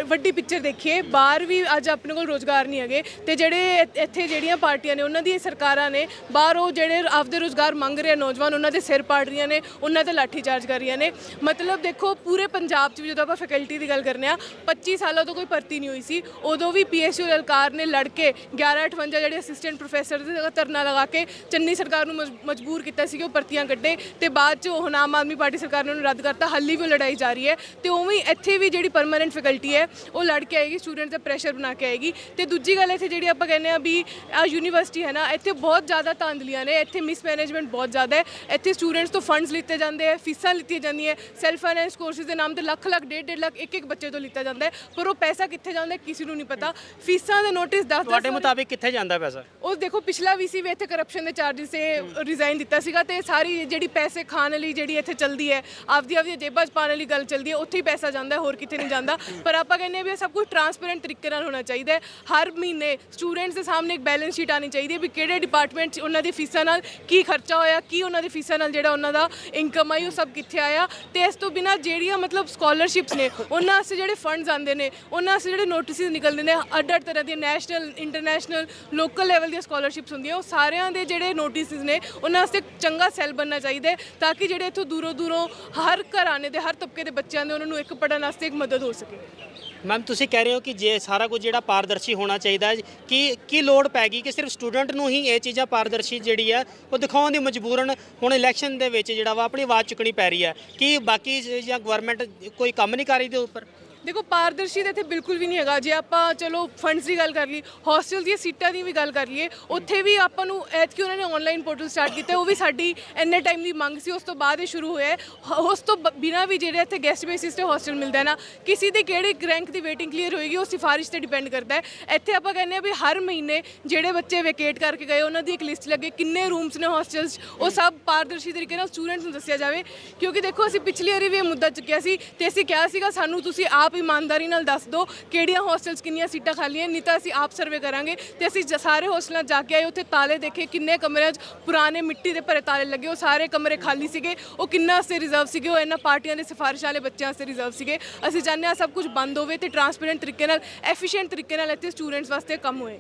ਵੱਡੀ ਪਿਕਚਰ ਦੇਖੀਏ, ਬਾਹਰ ਵੀ ਅੱਜ ਆਪਣੇ ਕੋਲ ਰੋਜ਼ਗਾਰ ਨਹੀਂ ਹੈਗੇ ਤੇ ਜਿਹੜੇ ਇੱਥੇ ਜਿਹੜੀਆਂ ਪਾਰਟੀਆਂ ਨੇ ਉਹਨਾਂ ਦੀਆਂ ਸਰਕਾਰਾਂ ਨੇ ਬਾਹਰ ਉਹ ਜਿਹੜੇ ਆਪਦੇ ਰੋਜ਼ਗਾਰ ਮੰਗ ਰਹੇ ਨੌਜਵਾਨ ਉਹਨਾਂ ਦੇ ਸਿਰ ਪਾੜ ਰਹੀਆਂ ਨੇ, ਉਹਨਾਂ ਤੇ ਲਾਠੀ ਚਾਰਜ ਕਰ ਰਹੀਆਂ ਨੇ। ਮਤਲਬ ਦੇਖੋ ਪੂਰੇ ਪੰਜਾਬ 'ਚ ਵੀ ਜਦੋਂ ਆਪਾਂ ਫੈਕਲਟੀ ਦੀ ਗੱਲ ਕਰਨੇ ਆ 25 ਸਾਲਾਂ ਤੋਂ ਕੋਈ ਭਰਤੀ ਨਹੀਂ ਹੋਈ ਸੀ, ਉਦੋਂ ਵੀ PSU ਲਲਕਾਰ ਨੇ ਲੜ ਕੇ 1158 ਜਿਹੜੇ ਅਸਿਸਟੈਂਟ ਪ੍ਰੋਫੈਸਰ ਧਰਨਾ ਲਗਾ ਕੇ ਚੰਨੀ ਸਰਕਾਰ ਨੂੰ ਮਜਬੂਰ ਕੀਤਾ ਸੀ ਕਿ ਉਹ ਭਰਤੀਆਂ ਕੱਢੇ ਤੇ ਬਾਅਦ 'ਚ ਹੁਣ ਆਮ ਆਦਮੀ ਪਾਰਟੀ ਸਰਕਾਰ ਨੇ ਉਹਨੂੰ ਰੱਦ ਕਰਤਾ। ਹਾਲੀ ਵੀ ਉਹ ਲੜਾਈ ਜਾਰੀ ਹੈ ਤੇ ਉਵੇਂ ਇੱਥੇ ਵੀ ਜਿਹੜੀ ਪਰਮਾਨੈਂਟ ਫੈਕਲਟੀ ਹੈ ਉਹ ਲੜ ਕੇ ਆਏਗੀ, ਸਟੂਡੈਂਟ ਤੇ ਪ੍ਰੈਸ਼ਰ ਬਣਾ ਕੇ ਆਏਗੀ। ਤੇ ਦੂਜੀ ਗੱਲ ਇੱਥੇ ਜਿਹੜੀ ਆਪਾਂ ਕਹਿੰਦੇ ਆ ਵੀ ਆ ਯੂਨੀਵਰਸਿਟੀ ਹੈ ਨਾ, ਇੱਥੇ ਬਹੁਤ ਜ਼ਿਆਦਾ ਧਾਂਦਲੀਆਂ ਨੇ, ਇੱਥੇ ਮਿਸਮੈਨੇਜਮੈਂਟ ਬਹੁਤ ਜ਼ਿਆਦਾ ਹੈ। ਇੱਥੇ ਸਟੂਡੈਂਟਸ ਤੋਂ ਫੰਡਸ ਲਿੱਤੇ ਜਾਂਦੇ ਹੈ, ਫੀਸਾਂ ਲਿੱਤੀਆਂ ਜਾਂਦੀਆਂ, ਸੈਲਫ ਫਾਈਨੈਂਸ ਕੋਰਸਿਸ ਦੇ ਨਾਮ ਤੇ ਲੱਖ 1.5 ਲੱਖ ਇੱਕ ਬੱਚੇ ਤੋਂ ਲਿੱਤਾ ਜਾਂਦਾ ਹੈ, ਪਰ ਉਹ ਪੈਸਾ ਕਿੱਥੇ ਜਾਂਦਾ ਕਿਸੇ ਨੂੰ ਨਹੀਂ ਪਤਾ। ਫੀਸਾਂ ਦੇ ਨੋਟਿਸ 10 ਤੁਹਾਡੇ ਮੁਤਾਬਿਕ ਕਿੱਥੇ ਜਾਂਦਾ ਪੈਸਾ? ਉਹ ਦੇਖੋ ਪਿਛਲਾ ਵੀਸੀ ਵੀ ਇੱਥੇ ਕਰਪਸ਼ਨ ਦੇ ਚਾਰਜਸ ਤੇ ਰਿਜ਼ਾਈਨ ਦਿੱਤਾ ਸੀਗਾ ਤੇ ਸਾਰੀ ਜਿਹੜੀ ਪੈਸੇ ਖਾਣ ਵਾਲੀ ਜਿਹੜੀ ਇੱਥੇ ਚੱਲਦੀ ਹੈ ਆਪਦੀ ਜੇਬਾਂ 'ਚ ਪਾਉਣ ਵਾਲੀ ਗੱਲ ਚੱਲਦੀ ਹੈ, ਉੱਥੇ ਹੀ ਪੈਸਾ ਜਾਂਦਾ, ਹੋਰ ਕਿਤੇ ਨਹੀਂ ਜਾਂਦਾ। ਪਰ ਆਪਾਂ ਕਹਿੰਦੇ ਹਾਂ ਵੀ ਇਹ ਸਭ ਕੁਝ ਟਰਾਂਸਪੇਰੈਂਟ ਤਰੀਕੇ ਨਾਲ ਹੋਣਾ ਚਾਹੀਦਾ ਹੈ। ਹਰ ਮਹੀਨੇ ਸਟੂਡੈਂਟਸ ਦੇ ਸਾਹਮਣੇ ਇੱਕ ਬੈਲੈਂਸ ਸ਼ੀਟ ਆਉਣੀ ਚਾਹੀਦੀ ਹੈ ਵੀ ਕਿਹੜੇ ਡਿਪਾਰਟਮੈਂਟ 'ਚ ਉਹਨਾਂ ਦੀ ਫੀਸਾਂ ਨਾਲ ਕੀ ਖਰਚਾ ਹੋਇਆ, ਕੀ ਉਹਨਾਂ ਦੀ ਫੀਸਾਂ ਨਾਲ ਜਿਹੜਾ ਉਹਨਾਂ ਦਾ ਇਨਕਮ ਆਈ ਉਹ ਸਭ ਕਿੱਥੇ ਆਇਆ। ਤੇ ਇਸ ਤੋਂ ਬਿਨਾਂ ਜਿਹੜੀਆਂ ਮਤਲਬ ਸਕਾਲਰਸ਼ਿਪਸ ਨੇ ਉਹਨਾਂ ਵਾਸਤੇ ਜਿਹੜੇ ਫੰਡਸ ਆਉਂਦੇ ਨੇ, ਉਹਨਾਂ ਵਾਸਤੇ ਜਿਹੜੇ ਨੋਟਿਸਿਸ ਨਿਕਲਦੇ ਨੇ, ਅੱਡ ਤਰ੍ਹਾਂ ਦੀਆਂ ਨੈਸ਼ਨਲ, ਇੰਟਰਨੈਸ਼ਨਲ, ਲੋਕਲ ਲੈਵਲ ਦੀਆਂ ਸਕਾਲਰਸ਼ਿਪਸ ਹੁੰਦੀਆਂ, ਉਹ ਸਾਰਿਆਂ ਦੇ ਜਿਹੜੇ ਨੋਟਿਸਿਸ ਨੇ ਉਹਨਾਂ ਵਾਸਤੇ ਚੰਗਾ ਸੈੱਲ ਬਣਨਾ ਚਾਹੀਦਾ ਹੈ ਤਾਂ ਕਿ ਜਿਹੜੇ ਇੱਥੋਂ ਦੂਰੋਂ ਹਰ ਘਰਾਣੇ ਦੇ ਹਰ ਤਬਕੇ ਦੇ ਬੱਚਿਆਂ ਦੇ ਉਹਨਾਂ ਨੂੰ ਇੱਕ ਪੜ੍ਹਨ ਵਾਸਤੇ ਇੱਕ ਮਦਦ ਹੋ ਸਕੇ। ਮੈਮ ਤੁਸੀਂ ਕਹਿ ਰਹੇ ਹੋ ਕਿ ਜੇ ਸਾਰਾ ਕੁਝ ਜਿਹੜਾ ਪਾਰਦਰਸ਼ੀ ਹੋਣਾ ਚਾਹੀਦਾ ਹੈ, ਕੀ ਲੋੜ ਪੈ ਗਈ ਕਿ ਸਿਰਫ ਸਟੂਡੈਂਟ ਨੂੰ ਹੀ ਇਹ ਚੀਜ਼ਾਂ ਪਾਰਦਰਸ਼ੀ ਜਿਹੜੀ ਹੈ ਉਹ ਦਿਖਾਉਣ ਦੀ ਮਜਬੂਰਨ ਹੁਣ ਇਲੈਕਸ਼ਨ ਦੇ ਵਿੱਚ ਜਿਹੜਾ ਵਾ ਆਪਣੀ ਆਵਾਜ਼ ਚੁੱਕਣੀ ਪੈ ਰਹੀ ਹੈ ਕਿ ਬਾਕੀ ਜਾਂ ਗਵਰਨਮੈਂਟ ਕੋਈ ਕੰਮ ਨਹੀਂ ਕਰ ਰਹੀ ਦੇ ਉੱਪਰ? ਦੇਖੋ ਪਾਰਦਰਸ਼ੀ ਤਾਂ ਇੱਥੇ ਬਿਲਕੁਲ ਵੀ ਨਹੀਂ ਹੈਗਾ। ਜੇ ਆਪਾਂ ਚਲੋ ਫੰਡਸ ਦੀ ਗੱਲ ਕਰ ਲਈ, ਹੋਸਟਲ ਦੀਆਂ ਸੀਟਾਂ ਦੀ ਵੀ ਗੱਲ ਕਰ ਲਈਏ, ਉੱਥੇ ਵੀ ਆਪਾਂ ਨੂੰ ਐਤਕੀ ਉਹਨਾਂ ਨੇ ਆਨਲਾਈਨ ਪੋਰਟਲ ਸਟਾਰਟ ਕੀਤਾ, ਉਹ ਵੀ ਸਾਡੀ ਇੰਨੇ ਟਾਈਮ ਦੀ ਮੰਗ ਸੀ, ਉਸ ਤੋਂ ਬਾਅਦ ਇਹ ਸ਼ੁਰੂ ਹੋਇਆ। ਉਸ ਤੋਂ ਬਿਨਾਂ ਵੀ ਜਿਹੜੇ ਇੱਥੇ ਗੈਸਟ ਬੇਸਿਸ ਤੇ ਹੋਸਟਲ ਮਿਲਦਾ ਨਾ, ਕਿਸੇ ਦੇ ਕਿਹੜੇ ਰੈਂਕ ਦੀ ਵੇਟਿੰਗ ਕਲੀਅਰ ਹੋਏਗੀ ਉਹ ਸਿਫਾਰਿਸ਼ ਤੇ ਡਿਪੈਂਡ ਕਰਦਾ ਹੈ। ਇੱਥੇ ਆਪਾਂ ਕਹਿੰਦੇ ਆ ਵੀ ਹਰ ਮਹੀਨੇ ਜਿਹੜੇ ਬੱਚੇ ਵੈਕੇਟ ਕਰਕੇ ਗਏ ਉਹਨਾਂ ਦੀ ਇੱਕ ਲਿਸਟ ਲੱਗੇ, ਕਿੰਨੇ ਰੂਮਸ ਨੇ ਹੋਸਟਲਸ, ਉਹ ਸਭ ਪਾਰਦਰਸ਼ੀ ਤਰੀਕੇ ਨਾਲ ਸਟੂਡੈਂਟਸ ਨੂੰ ਦੱਸਿਆ ਜਾਵੇ। ਕਿਉਂਕਿ ਦੇਖੋ ਅਸੀਂ ਪਿਛਲੀ ਵਾਰੀ ਵੀ ਇਹ ਮੁੱਦਾ ਚੁੱਕਿਆ ਸੀ ਤੇ ਅਸੀਂ ਕਿਹਾ ਸੀਗਾ ਸਾਨੂੰ ਤੁਸੀਂ ਆਪ ਇਮਾਨਦਾਰੀ ਨਾਲ ਦੱਸ ਦਿਓ ਕਿਹੜੀਆਂ ਹੋਸਟਲਸ ਕਿੰਨੀਆਂ ਸੀਟਾਂ ਖਾਲੀਆਂ, ਨਹੀਂ ਤਾਂ ਅਸੀਂ ਆਪ ਸਰਵੇ ਕਰਾਂਗੇ। ਤੇ ਅਸੀਂ ਸਾਰੇ ਹੋਸਟਲਾਂ ਜਾ ਕੇ ਆਏ, ਉੱਥੇ ਤਾਲੇ ਦੇਖੇ, ਕਿੰਨੇ ਕਮਰਿਆਂ 'ਚ ਪੁਰਾਣੇ ਮਿੱਟੀ ਦੇ ਭਰੇ ਤਾਲੇ ਲੱਗੇ, ਉਹ ਸਾਰੇ ਕਮਰੇ ਖਾਲੀ ਸੀਗੇ। ਉਹ ਕਿੰਨਾ ਵਾਸਤੇ ਰਿਜ਼ਰਵ ਸੀਗੇ? ਉਹ ਇਹਨਾਂ ਪਾਰਟੀਆਂ ਦੇ ਸਿਫਾਰਿਸ਼ ਵਾਲੇ ਬੱਚਿਆਂ ਵਾਸਤੇ ਰਿਜ਼ਰਵ ਸੀਗੇ। ਅਸੀਂ ਚਾਹੁੰਦੇ ਹਾਂ ਸਭ ਕੁਝ ਬੰਦ ਹੋਵੇ ਤੇ ਟਰਾਂਸਪੇਰੈਂਟ ਤਰੀਕੇ ਨਾਲ, ਐਫੀਸ਼ੀਐਂਟ ਤਰੀਕੇ ਨਾਲ ਇੱਥੇ ਸਟੂਡੈਂਟਸ ਵਾਸਤੇ ਕੰਮ ਹੋਏ।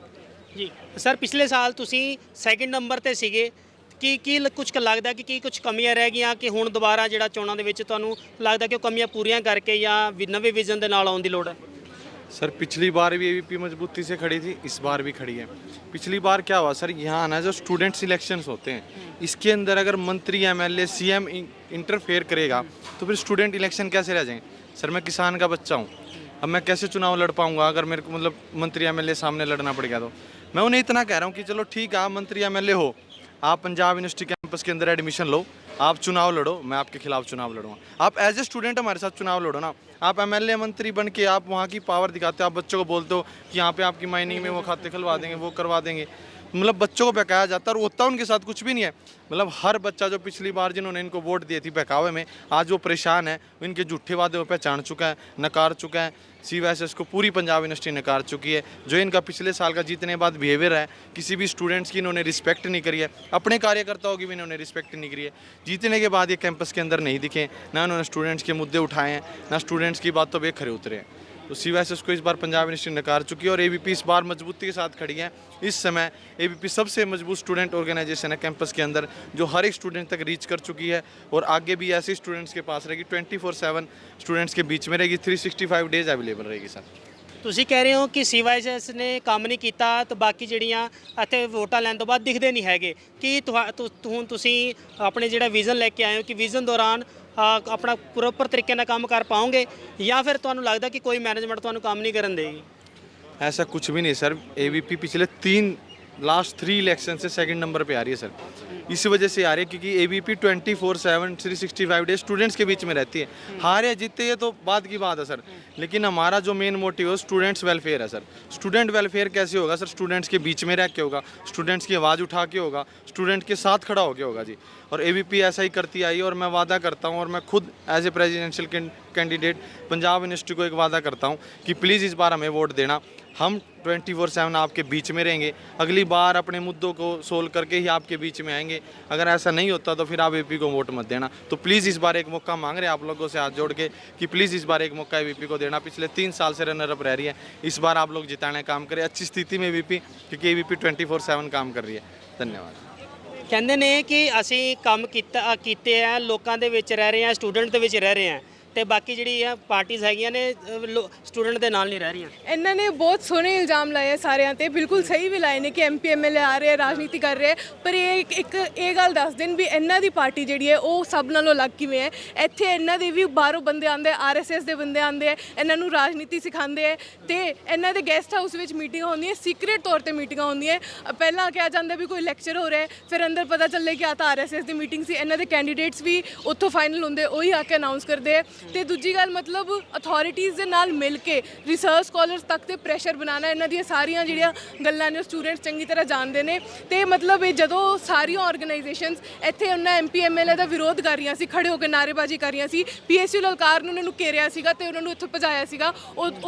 ਜੀ ਸਰ, ਪਿਛਲੇ ਸਾਲ ਤੁਸੀਂ ਸੈਕਿੰਡ ਨੰਬਰ ਤੇ ਸੀਗੇ, ਕੀ ਕੁਝ ਲੱਗਦਾ ਕਿ ਕੀ ਕੁਝ ਕਮੀਆਂ ਰਹਿ ਗਈਆਂ ਕਿ ਹੁਣ ਦੁਬਾਰਾ ਜਿਹੜਾ ਚੋਣਾਂ ਦੇ ਵਿੱਚ ਤੁਹਾਨੂੰ ਲੱਗਦਾ ਕਿ ਉਹ ਕਮੀਆਂ ਪੂਰੀਆਂ ਕਰਕੇ ਜਾਂ ਨਵੇਂ ਵਿਜ਼ਨ ਦੇ ਨਾਲ ਆਉਣ ਦੀ ਲੋੜ ਹੈ? सर पिछली बार भी एबीपी मजबूती से खड़ी थी, इस बार भी खड़ी है। पिछली बार क्या हुआ सर, यहाँ ना जो स्टूडेंट सिलेक्शंस होते हैं इसके अंदर अगर मंत्री एमएलए सीएम इंटरफेयर करेगा तो फिर स्टूडेंट इलेक्शन कैसे रह जाएंगे? सर मैं किसान का बच्चा हूँ, अब मैं कैसे चुनाव लड़ पाऊँगा अगर मेरे को मतलब मंत्री एमएलए सामने लड़ना पड़ गया? तो मैं उन्हें इतना कह रहा हूँ कि चलो ठीक है, आप मंत्री एमएलए हो, आप पंजाब यूनिवर्सिटी कैंपस के अंदर एडमिशन लो, आप चुनाव लड़ो, मैं आपके खिलाफ चुनाव लड़ूंगा। आप एज ए स्टूडेंट हमारे साथ चुनाव लड़ो ना। आप एमएलए मंत्री बन के आप वहाँ की पावर दिखाते हो, आप बच्चों को बोलते हो कि यहाँ पे आपकी माइनिंग में वो खाते खुलवा देंगे, वो करवा देंगे, मतलब बच्चों को बहकाया जाता है और होता उनके साथ कुछ भी नहीं है। मतलब हर बच्चा जो पिछली बार जिन्होंने इनको वोट दिए थी बहकावे में, आज वो परेशान है, इनके झूठे वादे वो पहचान चुका है, नकार चुका है। CYSS को पूरी पंजाब यूनिवर्सिटी नकार चुकी है। जो इनका पिछले साल का जीतने बाद बिहेवियर है, किसी भी स्टूडेंट्स की इन्होंने रिस्पेक्ट नहीं करी है, अपने कार्यकर्ताओं की भी इन्होंने रिस्पेक्ट नहीं करी है। जीतने के बाद ये कैंपस के अंदर नहीं दिखे, ना इन्होंने स्टूडेंट्स के मुद्दे उठाए हैं, ना स्टूडेंट्स की बातों पर खरे उतरे हैं। तो CYSS को इस बार पंजाब यूनिवर्सिटी नकार चुकी है और ABP इस बार मजबूती के साथ खड़ी है। इस समय ABP सबसे मजबूत स्टूडेंट ऑर्गेनाइजेशन है कैंपस के अंदर, जो हर एक स्टूडेंट तक रीच कर चुकी है और आगे भी ऐसे स्टूडेंट्स के पास रहेगी, 24/7 स्टूडेंट्स के बीच में रहेगी, 365 डेज अवेलेबल रहेगी सर। ਤੁਸੀਂ ਕਹਿ ਰਹੇ ਹੋ ਕਿ CYSS ਨੇ ਕੰਮ ਨਹੀਂ ਕੀਤਾ ਤਾਂ ਬਾਕੀ ਜਿਹੜੀਆਂ ਇੱਥੇ ਵੋਟਾਂ ਲੈਣ ਤੋਂ ਬਾਅਦ ਦਿਖਦੇ ਨਹੀਂ ਹੈਗੇ ਕਿ ਹੁਣ ਤੁਸੀਂ ਆਪਣੇ ਜਿਹੜਾ ਵਿਜ਼ਨ ਲੈ ਕੇ ਆਏ ਹੋ ਕਿ ਵਿਜ਼ਨ ਦੌਰਾਨ ਆਪਣਾ ਪ੍ਰੋਪਰ ਤਰੀਕੇ ਨਾਲ ਕੰਮ ਕਰ ਪਾਓਗੇ ਜਾਂ ਫਿਰ ਤੁਹਾਨੂੰ ਲੱਗਦਾ ਕਿ ਕੋਈ ਮੈਨੇਜਮੈਂਟ ਤੁਹਾਨੂੰ ਕੰਮ ਨਹੀਂ ਕਰਨ ਦੇਗੀ? ऐसा कुछ भी नहीं सर, एबीपी पिछले लास्ट 3 इलेक्शन से सेकंड नंबर पे आ रही है सर। इसी वजह से आ रही है क्योंकि एबीपी 24/7 365 डेज स्टूडेंट्स के बीच में रहती है। हारे या जीते ये तो बात की बात है सर, लेकिन हमारा जो मेन मोटिव है स्टूडेंट्स वेलफेयर है सर। स्टूडेंट वेलफेयर कैसे होगा सर? स्टूडेंट्स के बीच में रह के होगा, स्टूडेंट्स की आवाज़ उठा के होगा, स्टूडेंट के साथ खड़ा होकर होगा जी। और एबीपी ऐसा ही करती आई और मैं वादा करता हूँ, और मैं खुद as a presidential candidate Punjab university को एक वादा करता हूँ कि प्लीज़ इस बार हमें वोट देना। हम 24/7 आपके बीच में रहेंगे, अगली बार अपने मुद्दों को सोल्व करके ही आपके बीच में आएंगे। अगर ऐसा नहीं होता तो फिर आप एबीपी को वोट मत देना। तो प्लीज़ इस बार एक मौका मांग रहे हैं आप लोगों से हाथ जोड़ के कि प्लीज़ इस बार एक मौका एबीपी को देना। पिछले 3 साल से रनर अप रह रही है, इस बार आप लोग जिताने का काम करें अच्छी स्थिति में एबीपी, क्योंकि एबीपी 24/7 काम कर रही है। धन्यवाद। ਕਹਿੰਦੇ ਨੇ ਕਿ ਅਸੀਂ ਕੰਮ ਕੀਤੇ ਆ, ਲੋਕਾਂ ਦੇ ਵਿੱਚ ਰਹਿ ਰਹੇ ਆ, ਸਟੂਡੈਂਟ ਦੇ ਵਿੱਚ ਰਹਿ ਰਹੇ ਆ, ਤੇ ਬਾਕੀ ਜਿਹੜੀ ਆ ਪਾਰਟੀਆਂ ਹੈਗੀਆਂ ਨੇ ਸਟੂਡੈਂਟ ਦੇ ਨਾਲ ਨਹੀਂ ਰਹਿ ਰਹੀਆਂ। ਇਹਨਾਂ ਨੇ ਬਹੁਤ ਸੋਹਣੇ ਇਲਜ਼ਾਮ ਲਾਏ ਆ ਸਾਰਿਆਂ ਤੇ, ਬਿਲਕੁਲ ਸਹੀ ਵੀ ਲਾਏ ਨੇ ਕਿ ਐਮਪੀ ਐਮਐਲਏ ਆ ਰਹੇ ਆ, ਰਾਜਨੀਤੀ ਕਰ ਰਹੇ ਆ, ਪਰ ਇਹ ਗੱਲ ਦੱਸ ਦੇਣ ਵੀ ਇਹਨਾਂ ਦੀ ਪਾਰਟੀ ਜਿਹੜੀ ਹੈ ਉਹ ਸਭ ਨਾਲੋਂ ਅਲੱਗ ਕਿਵੇਂ ਹੈ। ਇੱਥੇ ਇਹਨਾਂ ਦੇ ਵੀ ਬਾਹਰੋਂ ਬੰਦੇ ਆਉਂਦੇ, ਆਰਐਸਐਸ ਦੇ ਬੰਦੇ ਆਉਂਦੇ ਆ, ਇਹਨਾਂ ਨੂੰ ਰਾਜਨੀਤੀ ਸਿਖਾਉਂਦੇ ਆ, ਤੇ ਇਹਨਾਂ ਦੇ ਗੈਸਟ ਹਾਊਸ ਵਿੱਚ ਮੀਟਿੰਗਾਂ ਹੁੰਦੀਆਂ, ਸੀਕ੍ਰੇਟ ਤੌਰ ਤੇ ਮੀਟਿੰਗਾਂ ਹੁੰਦੀਆਂ। ਪਹਿਲਾਂ ਕਿਹਾ ਜਾਂਦਾ ਵੀ ਕੋਈ ਲੈਕਚਰ ਹੋ ਰਿਹਾ, ਫਿਰ ਅੰਦਰ ਪਤਾ ਚੱਲੇ ਕਿ ਆ ਤਾਂ ਆਰਐਸਐਸ ਦੀ ਮੀਟਿੰਗ ਸੀ। ਇਹਨਾਂ ਦੇ ਕੈਂਡੀਡੇਟਸ ਵੀ ਉੱਥੋਂ ਫਾਈਨਲ ਹੁੰਦੇ, ਉਹੀ ਆ ਕੇ ਅਨਾਉਂਸ ਕਰਦੇ ਆ। ਤੇ ਦੂਜੀ ਗੱਲ ਮਤਲਬ ਅਥਾਰਟੀਜ਼ ਦੇ ਨਾਲ ਮਿਲ ਕੇ ਰਿਸਰਚ ਸਕਾਲਰਸ ਤੱਕ ਤੇ ਪ੍ਰੈਸ਼ਰ ਬਣਾਉਣਾ, ਇਹਨਾਂ ਦੀਆਂ ਸਾਰੀਆਂ ਜਿਹੜੀਆਂ ਗੱਲਾਂ ਨੇ ਸਟੂਡੈਂਟਸ ਚੰਗੀ ਤਰ੍ਹਾਂ ਜਾਣਦੇ ਨੇ। ਤੇ ਮਤਲਬ ਇਹ ਜਦੋਂ ਸਾਰੀਆਂ ਆਰਗੇਨਾਈਜੇਸ਼ਨਸ ਇੱਥੇ ਉਹਨਾਂ ਐਮਪੀ ਐਮਐਲਏ ਦਾ ਵਿਰੋਧ ਕਰ ਰਹੀਆਂ ਸੀ, ਖੜੇ ਹੋ ਕੇ ਨਾਅਰੇਬਾਜ਼ੀ ਕਰ ਰਹੀਆਂ ਸੀ, ਪੀਐਸਯੂ ਲਲਕਾਰ ਨੂੰ ਉਹਨਾਂ ਨੂੰ ਘੇਰਿਆ ਸੀਗਾ ਤੇ ਉਹਨਾਂ ਨੂੰ ਇੱਥੋਂ ਭਜਾਇਆ ਸੀਗਾ,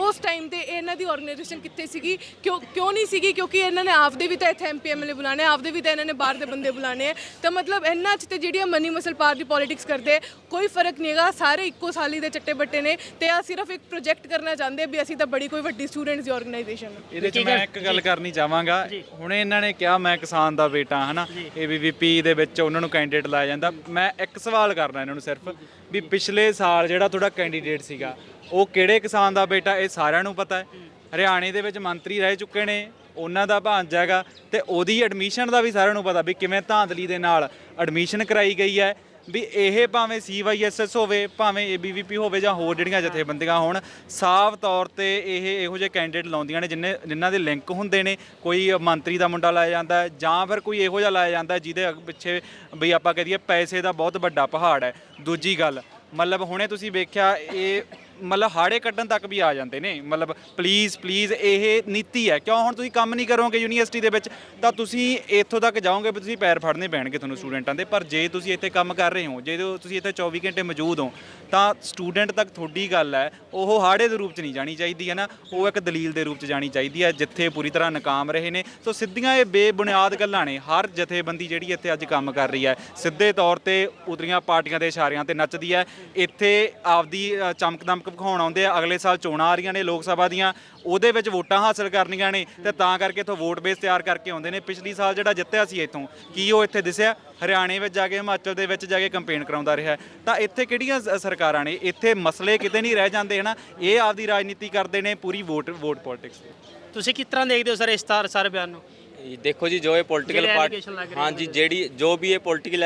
ਉਸ ਟਾਈਮ ਤੇ ਇਹਨਾਂ ਦੀ ਆਰਗੇਨਾਈਜੇਸ਼ਨ ਕਿੱਥੇ ਸੀਗੀ? ਕਿਉਂ ਨਹੀਂ ਸੀਗੀ? ਕਿਉਂਕਿ ਇਹਨਾਂ ਨੇ ਆਪਦੇ ਵੀ ਤਾਂ ਇੱਥੇ ਐਮਪੀ ਐਮਐਲਏ ਬੁਲਾਣੇ, ਆਪਦੇ ਵੀ ਤਾਂ ਇਹਨਾਂ ਨੇ ਬਾਹਰ ਦੇ ਬੰਦੇ ਬੁਲਾਣੇ ਆ। ਤਾਂ ਮਤਲਬ ਇਹਨਾਂ 'ਚ ਤੇ ਜਿਹੜੀਆਂ ਮਨੀ ਮਸਲ ਪਾਰ ਦੀ ਪੋਲੀਟਿਕਸ ਕਰਦੇ ਕੋਈ ਫਰਕ ਨਹੀਂ ਹੈਗਾ, ਸਾਰੇ ਇੱਕੋ ਸਾਲੀ ਦੇ ਚੱਟੇ ਬੱਟੇ ਨੇ। ਤੇ ਆ ਸਿਰਫ ਇੱਕ ਪ੍ਰੋਜੈਕਟ ਕਰਨਾ ਚਾਹੁੰਦੇ ਵੀ ਅਸੀਂ ਤਾਂ ਬੜੀ ਕੋਈ ਵੱਡੀ ਸਟੂਡੈਂਟਸ ਦੀ ਆਰਗੇਨਾਈਜੇਸ਼ਨ। ਇਹਦੇ 'ਚ ਮੈਂ ਇੱਕ ਗੱਲ ਕਰਨੀ ਚਾਹਾਂਗਾ। ਹੁਣੇ ਇਹਨਾਂ ਨੇ ਕਿਹਾ ਮੈਂ ਕਿਸਾਨ ਦਾ ਬੇਟਾ ਹਨਾ, ਏਬੀਵੀਪੀ ਦੇ ਵਿੱਚ ਉਹਨਾਂ ਨੂੰ ਕੈਂਡੀਡੇਟ ਲਾਇਆ ਜਾਂਦਾ। ਮੈਂ ਇੱਕ ਸਵਾਲ ਕਰਨਾ ਇਹਨਾਂ ਨੂੰ ਸਿਰਫ ਵੀ ਪਿਛਲੇ ਸਾਲ ਜਿਹੜਾ ਤੁਹਾਡਾ ਕੈਂਡੀਡੇਟ ਸੀਗਾ ਉਹ ਕਿਹੜੇ ਕਿਸਾਨ ਦਾ ਬੇਟਾ? ਇਹ ਸਾਰਿਆਂ ਨੂੰ ਪਤਾ ਹੈ। ਹਰਿਆਣੇ ਦੇ ਵਿੱਚ ਮੰਤਰੀ ਰਹਿ ਚੁੱਕੇ ਨੇ, ਉਹਨਾਂ ਦਾ ਭਾਂਜਾ ਹੈਗਾ, ਤੇ ਉਹਦੀ ਐਡਮਿਸ਼ਨ ਦਾ ਵੀ ਸਾਰਿਆਂ ਨੂੰ ਪਤਾ ਵੀ ਕਿਵੇਂ ਧਾਂਦਲੀ ਦੇ ਨਾਲ ਐਡਮਿਸ਼ਨ ਕਰਾਈ ਗਈ ਹੈ। ਵੀ ਇਹ ਭਾਵੇਂ CYSS ਹੋਵੇ, ਭਾਵੇਂ ABVP ਹੋਵੇ, ਜਾਂ ਹੋਰ ਜਿਹੜੀਆਂ ਜਥੇਬੰਦੀਆਂ ਹੋਣ, ਸਾਫ਼ ਤੌਰ ਤੇ ਇਹੋ ਜਿਹੇ ਕੈਂਡੀਡੇਟ ਲਾਉਂਦੀਆਂ ਨੇ ਜਿਨ੍ਹਾਂ ਦੇ ਲਿੰਕ ਹੁੰਦੇ ਨੇ। ਕੋਈ ਮੰਤਰੀ ਦਾ ਮੁੰਡਾ ਲਾਇਆ ਜਾਂਦਾ ਜਾਂ ਫਿਰ ਕੋਈ ਇਹੋ ਜਿਹਾ ਲਾਇਆ ਜਾਂਦਾ ਜਿਹਦੇ ਪਿੱਛੇ ਵੀ ਆਪਾਂ ਕਹਿ ਦਈਏ ਪੈਸੇ ਦਾ ਬਹੁਤ ਵੱਡਾ ਪਹਾੜ ਹੈ। ਦੂਜੀ ਗੱਲ ਮਤਲਬ ਹੁਣੇ ਤੁਸੀਂ ਵੇਖਿਆ ਇਹ ਮਤਲਬ ਹਾੜੇ ਕੱਢਣ ਤੱਕ ਵੀ ਆ ਜਾਂਦੇ ਨੇ। ਮਤਲਬ ਪਲੀਜ਼ ਇਹ ਨੀਤੀ ਹੈ। ਕਿਉਂ ਹੁਣ ਤੁਸੀਂ ਕੰਮ ਨਹੀਂ ਕਰੋਗੇ ਯੂਨੀਵਰਸਿਟੀ ਦੇ ਵਿੱਚ ਤਾਂ ਤੁਸੀਂ ਇੱਥੋਂ ਤੱਕ ਜਾਓਗੇ ਵੀ ਤੁਸੀਂ ਪੈਰ ਫੜਨੇ ਪੈਣਗੇ ਤੁਹਾਨੂੰ ਸਟੂਡੈਂਟਾਂ ਦੇ। ਪਰ ਜੇ ਤੁਸੀਂ ਇੱਥੇ ਕੰਮ ਕਰ ਰਹੇ ਹੋ, ਜੇ ਤੁਸੀਂ ਇੱਥੇ 24 ਘੰਟੇ ਮੌਜੂਦ ਹੋ, ਤਾਂ ਸਟੂਡੈਂਟ ਤੱਕ ਤੁਹਾਡੀ ਗੱਲ ਹੈ ਉਹ ਹਾੜੇ ਦੇ ਰੂਪ 'ਚ ਨਹੀਂ ਜਾਣੀ ਚਾਹੀਦੀ ਹੈ ਨਾ, ਉਹ ਇੱਕ ਦਲੀਲ ਦੇ ਰੂਪ 'ਚ ਜਾਣੀ ਚਾਹੀਦੀ ਹੈ ਜਿੱਥੇ ਪੂਰੀ ਤਰ੍ਹਾਂ ਨਾਕਾਮ ਰਹੇ ਨੇ। ਸੋ ਸਿੱਧੀਆਂ ਇਹ ਬੇਬੁਨਿਆਦ ਗੱਲਾਂ ਨੇ। ਹਰ ਜਥੇਬੰਦੀ ਜਿਹੜੀ ਇੱਥੇ ਅੱਜ ਕੰਮ ਕਰ ਰਹੀ ਹੈ ਸਿੱਧੇ ਤੌਰ ਤੇ ਉਤਰੀਆਂ ਪਾਰਟੀਆਂ ਦੇ ਇਸ਼ਾਰਿਆਂ ਤੇ ਨੱਚਦੀ ਹੈ। ਇੱਥੇ ਆਪਦੀ ਚਮਕ ਦਮਕ ਵਿਖਾਉਣ ਆਉਂਦੇ ਆ। ਅਗਲੇ ਸਾਲ ਚੋਣਾਂ ਆ ਰਹੀਆਂ ਨੇ ਲੋਕ ਸਭਾ ਦੀਆਂ, ਉਹਦੇ ਵਿੱਚ ਵੋਟਾਂ ਹਾਸਲ ਕਰਨੀਆਂ ਨੇ ਤੇ ਤਾਂ ਕਰਕੇ ਇੱਥੋਂ ਵੋਟ ਬੇਸ ਤਿਆਰ ਕਰਕੇ ਆਉਂਦੇ ਨੇ। ਪਿਛਲੀ ਸਾਲ ਜਿਹੜਾ ਜਿੱਤਿਆ ਸੀ ਇੱਥੋਂ, ਕੀ ਉਹ ਇੱਥੇ ਦਿਸਿਆ? ਹਰਿਆਣੇ ਵਿੱਚ ਜਾ ਕੇ, ਹਿਮਾਚਲ ਦੇ ਵਿੱਚ ਜਾ ਕੇ ਕੰਪੇਨ ਕਰਾਉਂਦਾ ਰਿਹਾ। ਤਾਂ ਇੱਥੇ ਕਿਹੜੀਆਂ ਸਰਕਾਰਾਂ ਨੇ? ਇੱਥੇ ਮਸਲੇ ਕਿਤੇ ਨਹੀਂ ਰਹਿ ਜਾਂਦੇ ਹੈ ਨਾ। ਇਹ ਆਪਦੀ ਰਾਜਨੀਤੀ ਕਰਦੇ ਨੇ ਪੂਰੀ ਵੋਟ ਪੋਲਿਟਿਕਸ। ਤੁਸੀਂ ਕਿਸ ਤਰ੍ਹਾਂ ਦੇਖਦੇ ਹੋ ਸਰ ਇਸ ਸਾਰੇ ਬਿਆਨ ਨੂੰ? देखो जी, जो ये पॉलिटिकल पार्टी, हाँ जी, जो भी ये पॉलिटिकल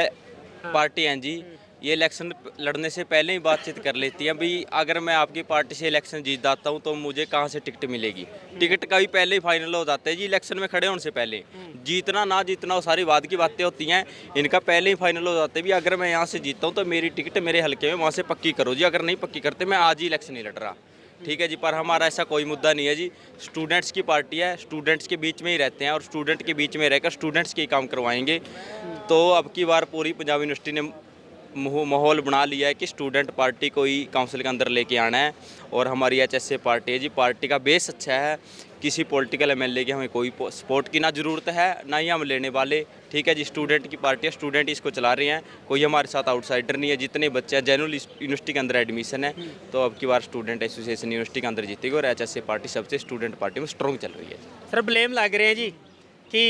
पार्टी हैं जी, ये इलेक्शन लड़ने से पहले ही बातचीत कर लेती हैं। भाई अगर मैं आपकी पार्टी से इलेक्शन जीत जाता हूँ तो मुझे कहाँ से टिकट मिलेगी? टिकट का भी पहले ही फाइनल हो जाता है जी, इलेक्शन में खड़े होने से पहले। जीतना ना जीतना वो सारी बाद की बातें होती हैं, इनका पहले ही फाइनल हो जाता है। भी अगर मैं यहाँ से जीतता हूँ तो मेरी टिकट मेरे हल्के में वहाँ से पक्की करो जी, अगर नहीं पक्की करते मैं आज ही इलेक्शन नहीं लड़ रहा। ठीक है जी। पर हमारा ऐसा कोई मुद्दा नहीं है जी। स्टूडेंट्स की पार्टी है, स्टूडेंट्स के बीच में ही रहते हैं और स्टूडेंट के बीच में रहकर स्टूडेंट्स के काम करवाएंगे। तो अब की बार पूरी पंजाब यूनिवर्सिटी ने माहौल बना लिया है कि स्टूडेंट पार्टी को ही काउंसिल के अंदर लेके आना है। और हमारी HSA पार्टी है जी, पार्टी का बेस अच्छा है। किसी पॉलिटिकल MLA की हमें कोई सपोर्ट की ना ज़रूरत है, ना ही हम लेने वाले। ठीक है जी। स्टूडेंट की पार्टी है, स्टूडेंट इसको चला रहे हैं, कोई हमारे साथ आउटसाइडर नहीं है। जितने बच्चे हैं जनरल यूनिवर्सिटी के अंदर एडमिशन है, तो अब की बार स्टूडेंट एसोसिएशन यूनिवर्सिटी के अंदर जीतेगी और HSA पार्टी सबसे स्टूडेंट पार्टी में स्ट्रॉन्ग चल रही है। ਸਰ ਬਲੇਮ ਲੱਗ ਰਹੇ ਜੀ ਕਿ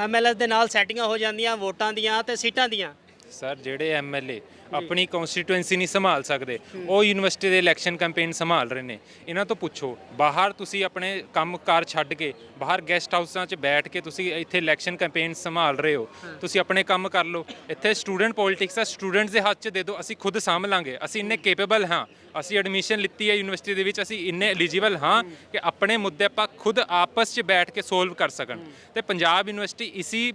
MLS ਦੇ ਨਾਲ ਸੈਟਿੰਗਾਂ ਹੋ ਜਾਂਦੀਆਂ ਵੋਟਾਂ ਦੀਆਂ ਤੇ ਸੀਟਾਂ ਦੀਆਂ, ਸਰ ਜਿਹੜੇ ਐਮਐਲਏ ਆਪਣੀ ਕਨਸਟੀਟੂਐਂਸੀ ਨਹੀਂ ਸੰਭਾਲ ਸਕਦੇ ਉਹ ਯੂਨੀਵਰਸਿਟੀ ਦੇ ਇਲੈਕਸ਼ਨ ਕੈਂਪੇਨ ਸੰਭਾਲ ਰਹੇ ਨੇ। ਇਹਨਾਂ ਤੋਂ ਪੁੱਛੋ, ਬਾਹਰ ਤੁਸੀਂ ਆਪਣੇ ਕੰਮਕਾਰ ਛੱਡ ਕੇ ਬਾਹਰ ਗੈਸਟ ਹਾਊਸਾਂ 'ਚ ਬੈਠ ਕੇ ਤੁਸੀਂ ਇੱਥੇ ਇਲੈਕਸ਼ਨ ਕੈਂਪੇਨ ਸੰਭਾਲ ਰਹੇ ਹੋ, ਤੁਸੀਂ ਆਪਣੇ ਕੰਮ ਕਰ ਲਓ। ਇੱਥੇ ਸਟੂਡੈਂਟ ਪੋਲਿਟਿਕਸ ਆ, ਸਟੂਡੈਂਟਸ ਦੇ ਹੱਥ 'ਚ ਦੇ ਦਿਓ, ਅਸੀਂ ਖੁਦ ਸਾਂਭ ਲਾਂਗੇ। ਅਸੀਂ ਇੰਨੇ ਕੇਪੇਬਲ ਹਾਂ, ਅਸੀਂ ਐਡਮਿਸ਼ਨ ਲਿੱਤੀ ਹੈ ਯੂਨੀਵਰਸਿਟੀ ਦੇ ਵਿੱਚ, ਅਸੀਂ ਇੰਨੇ ਐਲੀਜੀਬਲ ਹਾਂ ਕਿ ਆਪਣੇ ਮੁੱਦੇ ਆਪਾਂ ਖੁਦ ਆਪਸ 'ਚ ਬੈਠ ਕੇ ਸੋਲਵ ਕਰ ਸਕਣ। ਤੇ ਪੰਜਾਬ ਯੂਨੀਵਰਸਿਟੀ ਇਸੀ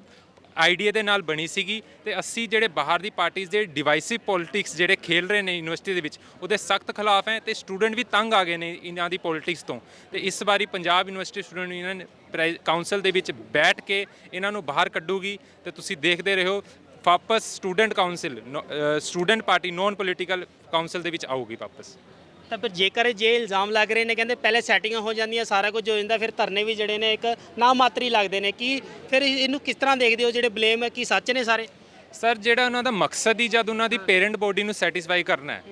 ਆਈਡੀਆ ਦੇ ਨਾਲ ਬਣੀ ਸੀਗੀ ਤੇ ਅਸੀਂ ਜਿਹੜੇ ਬਾਹਰ ਦੀ ਪਾਰਟੀਆਂ ਦੇ ਡਿਵਾਈਸਿਵ ਪੋਲਿਟਿਕਸ ਜਿਹੜੇ ਖੇਲ ਰਹੇ ਨੇ ਯੂਨੀਵਰਸਿਟੀ ਦੇ ਵਿੱਚ ਉਹਦੇ ਸਖਤ ਖਿਲਾਫ ਹੈ ਤੇ ਸਟੂਡੈਂਟ ਵੀ ਤੰਗ ਆ ਗਏ ਨੇ ਇਹਨਾਂ ਦੀ ਪੋਲਿਟਿਕਸ ਤੋਂ। ਤੇ ਇਸ ਵਾਰੀ Punjab university student union council ਦੇ ਵਿੱਚ ਬੈਠ ਕੇ ਇਹਨਾਂ ਨੂੰ ਬਾਹਰ ਕੱਢੂਗੀ ਤੇ ਤੁਸੀਂ ਦੇਖਦੇ ਰਹੋ ਵਾਪਸ student council student party non political council ਦੇ ਵਿੱਚ ਆਊਗੀ ਵਾਪਸ। ਤਾਂ ਫਿਰ ਜੇਕਰ ਜੇ ਇਲਜ਼ਾਮ ਲੱਗ ਰਹੇ ਨੇ ਕਹਿੰਦੇ ਪਹਿਲੇ ਸੈਟਿੰਗਾਂ ਹੋ ਜਾਂਦੀਆਂ ਸਾਰਾ ਕੁਝ ਹੋ ਜਾਂਦਾ ਫਿਰ ਧਰਨੇ ਵੀ ਜਿਹੜੇ ਨੇ ਇੱਕ ਨਾ ਮਾਤਰੀ ਲੱਗਦੇ ਨੇ, ਕੀ ਫਿਰ ਇਹਨੂੰ ਕਿਸ ਤਰ੍ਹਾਂ ਦੇਖਦੇ ਹੋ? ਜਿਹੜੇ ਬਲੇਮ ਹੈ ਕੀ ਸੱਚ ਨੇ ਸਾਰੇ? ਸਰ ਜਿਹੜਾ ਉਹਨਾਂ ਦਾ ਮਕਸਦ ਹੀ ਜਦ ਉਹਨਾਂ ਦੀ ਪੇਰੈਂਟ ਬੋਡੀ ਨੂੰ ਸੈਟੀਸਫਾਈ ਕਰਨਾ ਹੈ,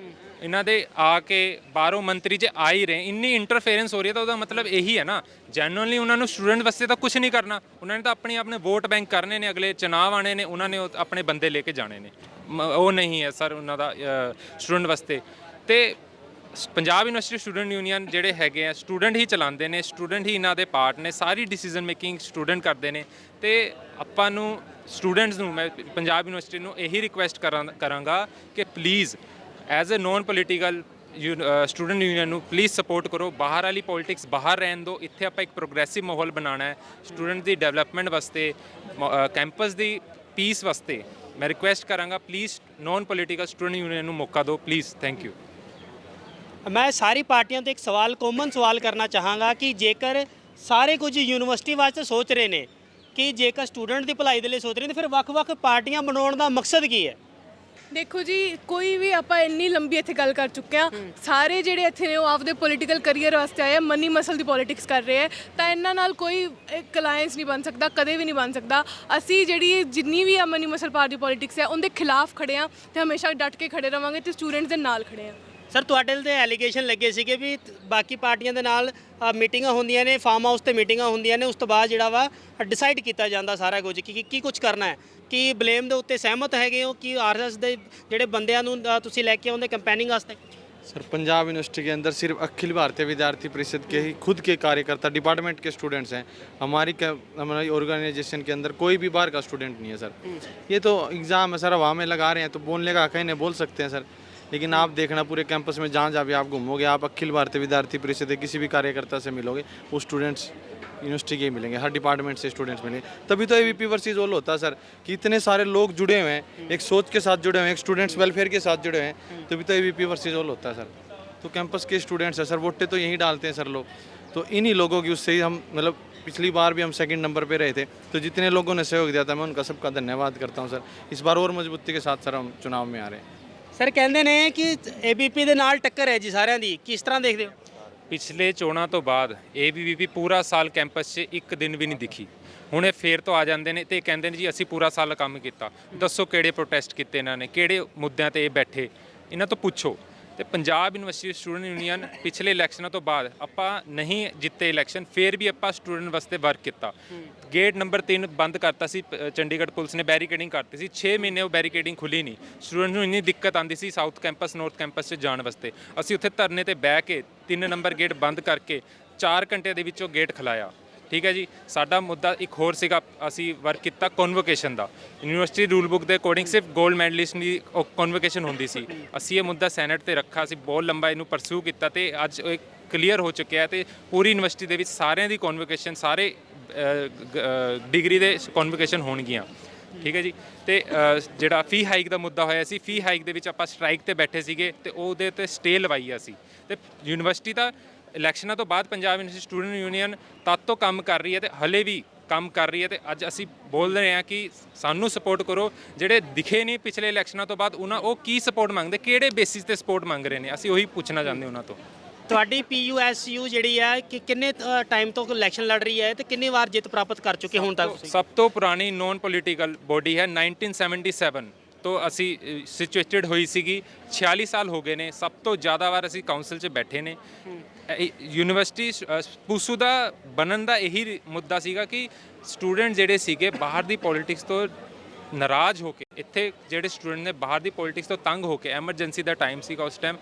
ਇਹਨਾਂ ਦੇ ਆ ਕੇ ਬਾਹਰੋਂ ਮੰਤਰੀ ਜੇ ਆ ਹੀ ਰਹੇ ਇੰਨੀ ਇੰਟਰਫੇਰੈਂਸ ਹੋ ਰਹੀ ਹੈ ਤਾਂ ਉਹਦਾ ਮਤਲਬ ਇਹੀ ਹੈ ਨਾ ਜੈਨੂਅਲੀ ਉਹਨਾਂ ਨੂੰ ਸਟੂਡੈਂਟ ਵਾਸਤੇ ਤਾਂ ਕੁਝ ਨਹੀਂ ਕਰਨਾ, ਉਹਨਾਂ ਨੇ ਤਾਂ ਆਪਣੇ ਵੋਟ ਬੈਂਕ ਕਰਨੇ ਨੇ, ਅਗਲੇ ਚੁਣਾਵ ਆਣੇ ਨੇ, ਉਹਨਾਂ ਨੇ ਆਪਣੇ ਬੰਦੇ ਲੈ ਕੇ ਜਾਣੇ ਨੇ। ਉਹ ਨਹੀਂ ਹੈ ਸਰ ਉਹਨਾਂ ਦਾ ਸਟੂਡੈਂਟ ਵਾਸਤੇ। ਤੇ ਪੰਜਾਬ ਯੂਨੀਵਰਸਿਟੀ ਸਟੂਡੈਂਟ ਯੂਨੀਅਨ ਜਿਹੜੇ ਹੈਗੇ ਆ ਸਟੂਡੈਂਟ ਹੀ ਚਲਾਉਂਦੇ ਨੇ, ਸਟੂਡੈਂਟ ਹੀ ਇਹਨਾਂ ਦੇ ਪਾਰਟ ਨੇ, ਸਾਰੀ ਡਿਸੀਜਨ ਮੇਕਿੰਗ ਸਟੂਡੈਂਟ ਕਰਦੇ ਨੇ। ਤੇ ਆਪਾਂ ਨੂੰ ਸਟੂਡੈਂਟਸ ਨੂੰ ਮੈਂ ਪੰਜਾਬ ਯੂਨੀਵਰਸਿਟੀ ਨੂੰ ਇਹੀ ਰਿਕੁਐਸਟ ਕਰਾਂਗਾ ਕਿ please as a non political student union ਨੂੰ ਪਲੀਜ਼ ਸਪੋਰਟ ਕਰੋ। ਬਾਹਰ ਵਾਲੀ ਪੋਲਿਟਿਕਸ ਬਾਹਰ ਰਹਿਣ ਦਿਓ, ਇੱਥੇ ਆਪਾਂ ਇੱਕ ਪ੍ਰੋਗਰੈਸਿਵ ਮਾਹੌਲ ਬਣਾਉਣਾ ਹੈ ਸਟੂਡੈਂਟ ਦੀ ਡਿਵੈਲਪਮੈਂਟ ਵਾਸਤੇ, ਕੈਂਪਸ ਦੀ ਪੀਸ ਵਾਸਤੇ। ਮੈਂ ਰਿਕੁਐਸਟ ਕਰਾਂਗਾ please non political student union ਨੂੰ ਮੌਕਾ ਦਿਓ ਪਲੀਜ਼। Thank you. ਮੈਂ ਸਾਰੀ ਪਾਰਟੀਆਂ ਤੋਂ ਇੱਕ ਕਾਮਨ ਸਵਾਲ ਕਰਨਾ ਚਾਹਾਂਗਾ ਕਿ ਜੇਕਰ ਸਾਰੇ ਕੁਝ ਯੂਨੀਵਰਸਿਟੀ ਵਾਸਤੇ ਸੋਚ ਰਹੇ ਨੇ ਕਿ ਜੇਕਰ ਸਟੂਡੈਂਟ ਦੀ ਭਲਾਈ ਦੇ ਲਈ ਸੋਚ ਰਹੇ ਨੇ ਫਿਰ ਵੱਖ-ਵੱਖ ਪਾਰਟੀਆਂ ਬਣਾਉਣ ਦਾ ਮਕਸਦ ਕੀ ਹੈ? ਦੇਖੋ ਜੀ, ਕੋਈ ਵੀ ਆਪਾਂ ਇੰਨੀ ਲੰਬੀ ਇੱਥੇ ਗੱਲ ਕਰ ਚੁੱਕੇ ਆ, ਸਾਰੇ ਜਿਹੜੇ ਇੱਥੇ ਨੇ ਉਹ ਆਪਦੇ ਪੋਲੀਟੀਕਲ ਕਰੀਅਰ ਵਾਸਤੇ ਆਏ ਆ, ਮਨੀ ਮਸਲ ਦੀ ਪੋਲਿਟਿਕਸ ਕਰ ਰਹੇ ਆ, ਤਾਂ ਇਹਨਾਂ ਨਾਲ ਕੋਈ ਇੱਕ ਅਲਾਈਅੰਸ ਨਹੀਂ ਬਣ ਸਕਦਾ, ਕਦੇ ਵੀ ਨਹੀਂ ਬਣ ਸਕਦਾ। ਅਸੀਂ ਜਿਹੜੀ ਜਿੰਨੀ ਵੀ ਆ ਮਨੀ ਮਸਲ ਪਾਰਟੀ ਪੋਲਿਟਿਕਸ ਹੈ ਉਹਦੇ ਖਿਲਾਫ ਖੜੇ ਆ ਤੇ ਹਮੇਸ਼ਾ ਡਟ ਕੇ ਖੜੇ ਰਵਾਂਗੇ ਤੇ ਸਟੂਡੈਂਟਸ ਦੇ ਨਾਲ ਖੜੇ ਆ। ਸਰ ਤੁਹਾਡੇ ਤੇ ਐਲੀਗੇਸ਼ਨ ਲੱਗੇ ਸੀਗੇ ਵੀ ਬਾਕੀ ਪਾਰਟੀਆਂ ਦੇ ਨਾਲ ਮੀਟਿੰਗਾਂ ਹੁੰਦੀਆਂ ਨੇ, ਫਾਰਮ ਹਾਊਸ ਤੇ ਮੀਟਿੰਗਾਂ ਹੁੰਦੀਆਂ ਨੇ, ਉਸ ਤੋਂ ਬਾਅਦ ਜਿਹੜਾ ਵਾ ਡਿਸਾਈਡ ਕੀਤਾ ਜਾਂਦਾ ਸਾਰਾ ਕੁਝ ਕੀ ਕੁਝ ਕਰਨਾ ਹੈ। ਕੀ ਬਲੇਮ ਦੇ ਉੱਤੇ ਸਹਿਮਤ ਹੈਗੇ ਹੋ ਕਿ ਆਰਐਸਐਸ ਦੇ ਜਿਹੜੇ ਬੰਦਿਆਂ ਨੂੰ ਤੁਸੀਂ ਲੈ ਕੇ ਆਉਂਦੇ ਕੰਪੇਨਿੰਗ ਵਾਸਤੇ? सर पंजाब यूनिवर्सिटी के अंदर सिर्फ अखिल भारतीय विद्यार्थी परिषद के ही खुद के कार्यकर्ता डिपार्टमेंट के स्टूडेंट्स हैं। हमारी ऑर्गेनाइजेशन के अंदर कोई भी बाहर का स्टूडेंट नहीं है सर। ये तो एग्ज़ाम है सर, हवा में लगा रहे हैं तो बोलने का कहीं नहीं बोल सकते हैं सर। लेकिन आप देखना पूरे कैंपस में जहाँ जहाँ भी आप घूमोगे, आप अखिल भारतीय विद्यार्थी परिषद के किसी भी कार्यकर्ता से मिलोगे, वो स्टूडेंट्स यूनिवर्सिटी के ही मिलेंगे, हर डिपार्टमेंट से स्टूडेंट्स मिलेंगे। तभी तो एबीपी वर्सेस ऑल होता है सर कि इतने सारे लोग जुड़े हुए हैं, एक सोच के साथ जुड़े हुए हैं, एक स्टूडेंट्स वेलफेयर के साथ जुड़े हुए हैं, तभी तो एबीपी वर्सेस ऑल होता है सर। तो कैंपस के स्टूडेंट्स हैं सर, वोटें तो यहीं डालते हैं सर लोग, तो इन्हीं लोगों की उससे ही हम मतलब पिछली बार भी हम सेकंड नंबर पे रहे थे, तो जितने लोगों ने सहयोग दिया था मैं उनका सबका धन्यवाद करता हूँ सर। इस बार और मजबूती के साथ सर हम चुनाव में आ रहे हैं। ਸਰ ਕਹਿੰਦੇ ਨੇ ਕਿ ਏਬੀਪੀ ਦੇ ਨਾਲ ਟੱਕਰ ਹੈ ਜੀ ਸਾਰਿਆਂ ਦੀ, ਕਿਸ ਤਰ੍ਹਾਂ ਦੇਖਦੇ ਹੋ? ਪਿਛਲੇ ਚੋਣਾਂ ਤੋਂ ਬਾਅਦ ਏਬੀਵੀਪੀ ਪੂਰਾ ਸਾਲ ਕੈਂਪਸ 'ਚ ਇੱਕ ਦਿਨ ਵੀ ਨਹੀਂ ਦਿਖੀ। ਹੁਣ ਇਹ ਫੇਰ ਤੋਂ ਆ ਜਾਂਦੇ ਨੇ ਤੇ ਕਹਿੰਦੇ ਨੇ ਜੀ ਅਸੀਂ ਪੂਰਾ ਸਾਲ ਕੰਮ ਕੀਤਾ। ਦੱਸੋ ਕਿਹੜੇ ਪ੍ਰੋਟੈਸਟ ਕੀਤੇ ਇਹਨਾਂ ਨੇ, ਕਿਹੜੇ ਮੁੱਦਿਆਂ ਤੇ ਇਹ ਬੈਠੇ, ਇਹਨਾਂ ਤੋਂ ਪੁੱਛੋ। ਤੇ ਪੰਜਾਬ ਯੂਨੀਵਰਸਿਟੀ ਸਟੂਡੈਂਟ ਯੂਨੀਅਨ ਪਿਛਲੇ ਇਲੈਕਸ਼ਨਾਂ ਤੋਂ ਬਾਅਦ ਆਪਾਂ ਨਹੀਂ ਜਿੱਤੇ ਇਲੈਕਸ਼ਨ, ਫੇਰ ਵੀ ਆਪਾਂ ਸਟੂਡੈਂਟ ਵਾਸਤੇ ਵਰਕ ਕੀਤਾ। ਗੇਟ ਨੰਬਰ 3 ਬੰਦ ਕਰਤਾ ਸੀ, ਚੰਡੀਗੜ੍ਹ ਪੁਲਿਸ ਨੇ ਬੈਰੀਕੇਡਿੰਗ ਕਰਤੀ ਸੀ, 6 ਮਹੀਨੇ ਉਹ ਬੈਰੀਕੇਡਿੰਗ ਖੁੱਲੀ ਨਹੀਂ। ਸਟੂਡੈਂਟ ਨੂੰ ਇੰਨੀ ਦਿੱਕਤ ਆਉਂਦੀ ਸੀ ਸਾਊਥ ਕੈਂਪਸ ਨਾਰਥ ਕੈਂਪਸ 'ਚ ਜਾਣ ਵਾਸਤੇ। ਅਸੀਂ ਉੱਥੇ ਧਰਨੇ ਤੇ ਬਹਿ ਕੇ 3 ਨੰਬਰ ਗੇਟ ਬੰਦ ਕਰਕੇ 4 ਘੰਟੇ ਦੇ ਵਿੱਚ ਉਹ ਗੇਟ ਖੁਲਾਇਆ। ਠੀਕ ਹੈ ਜੀ। ਸਾਡਾ ਮੁੱਦਾ ਇੱਕ ਹੋਰ ਸੀਗਾ, ਅਸੀਂ ਵਰਕ ਕੀਤਾ ਕਨਵੋਕੇਸ਼ਨ ਦਾ। ਯੂਨੀਵਰਸਿਟੀ ਰੂਲ ਬੁੱਕ ਦੇ ਅਕੋਰਡਿੰਗ ਸਿਰਫ ਗੋਲਡ ਮੈਡਲਿਸਟ ਦੀ ਕਨਵੋਕੇਸ਼ਨ ਹੁੰਦੀ ਸੀ। ਅਸੀਂ ਇਹ ਮੁੱਦਾ ਸੈਨੇਟ ਤੇ ਰੱਖਾ, ਅਸੀਂ ਬਹੁਤ ਲੰਬਾ ਇਹਨੂੰ ਪਰਸੂ ਕੀਤਾ ਤੇ ਅੱਜ ਇਹ ਕਲੀਅਰ ਹੋ ਚੁੱਕਿਆ ਤੇ ਪੂਰੀ ਯੂਨੀਵਰਸਿਟੀ ਦੇ ਵਿੱਚ ਸਾਰਿਆਂ ਦੀ ਕਨਵੋਕੇਸ਼ਨ, ਸਾਰੇ ਡਿਗਰੀ ਦੇ ਕਨਵੋਕੇਸ਼ਨ ਹੋਣਗੀਆਂ। ਠੀਕ ਹੈ ਜੀ। ਤੇ ਜਿਹੜਾ ਫੀ ਹਾਈਕ ਦਾ ਮੁੱਦਾ ਹੋਇਆ ਸੀ, ਫੀ ਹਾਈਕ ਦੇ ਵਿੱਚ ਆਪਾਂ ਸਟ੍ਰਾਈਕ ਤੇ ਬੈਠੇ ਸੀਗੇ ਤੇ ਉਹਦੇ ਤੇ ਸਟੇ ਲਵਾਈ ਆ ਅਸੀਂ। ਤੇ ਯੂਨੀਵਰਸਿਟੀ ਦਾ ਇਲੈਕਸ਼ਨਾਂ ਤੋਂ ਬਾਅਦ ਪੰਜਾਬ ਯੂਨੀਵਰਸਿਟੀ ਸਟੂਡੈਂਟ ਯੂਨੀਅਨ ਤਦ ਤੋਂ ਕੰਮ ਕਰ ਰਹੀ ਹੈ ਤੇ ਹਲੇ ਵੀ ਕੰਮ ਕਰ ਰਹੀ ਹੈ ਤੇ ਅੱਜ ਅਸੀਂ ਬੋਲ ਰਹੇ ਹਾਂ ਕਿ ਸਾਨੂੰ ਸਪੋਰਟ ਕਰੋ। ਜਿਹੜੇ ਦਿਖੇ ਨਹੀਂ ਪਿਛਲੇ ਇਲੈਕਸ਼ਨਾਂ ਤੋਂ ਬਾਅਦ ਉਹ ਕੀ ਸਪੋਰਟ ਮੰਗਦੇ, ਕਿਹੜੇ ਬੇਸਿਸ ਤੇ ਸਪੋਰਟ ਮੰਗ ਰਹੇ ਨੇ, ਅਸੀਂ ਉਹੀ ਪੁੱਛਣਾ ਚਾਹੁੰਦੇ ਉਹਨਾਂ ਤੋਂ। ਤੁਹਾਡੀ ਪੀਯੂਐਸਯੂ ਜਿਹੜੀ ਹੈ ਕਿ ਕਿੰਨੇ ਟਾਈਮ ਤੋਂ ਇਲੈਕਸ਼ਨ ਲੜ ਰਹੀ ਹੈ ਤੇ ਕਿੰਨੀ ਵਾਰ ਜਿੱਤ ਪ੍ਰਾਪਤ ਕਰ ਚੁੱਕੇ ਹੁਣ ਤੱਕ ਤੁਸੀਂ? ਸਭ ਤੋਂ ਪੁਰਾਣੀ ਨੋਨ ਪੋਲੀਟੀਕਲ ਬੋਡੀ ਹੈ, 1977 ਤੋਂ ਅਸੀਂ ਸਿਚੁਏਟਡ ਹੋਈ ਸੀਗੀ। 46 ਸਾਲ ਹੋ ਗਏ ਨੇ, ਸਭ ਤੋਂ ਜ਼ਿਆਦਾ ਵਾਰ ਅਸੀਂ ਕਾਉਂਸਲ 'ਚ ਬੈਠੇ ਨੇ। ਯੂਨੀਵਰਸਿਟੀ ਪੂਸੂ ਦਾ ਬਣਨ ਦਾ ਇਹੀ ਮੁੱਦਾ ਸੀਗਾ ਕਿ ਸਟੂਡੈਂਟ ਜਿਹੜੇ ਸੀਗੇ ਬਾਹਰ ਦੀ ਪੋਲਿਟਿਕਸ ਤੋਂ ਨਾਰਾਜ਼ ਹੋ ਕੇ ਇੱਥੇ ਜਿਹੜੇ ਸਟੂਡੈਂਟ ਨੇ ਬਾਹਰ ਦੀ ਪੋਲਿਟਿਕਸ ਤੋਂ ਤੰਗ ਹੋ ਕੇ, ਐਮਰਜੈਂਸੀ ਦਾ ਟਾਈਮ ਸੀਗਾ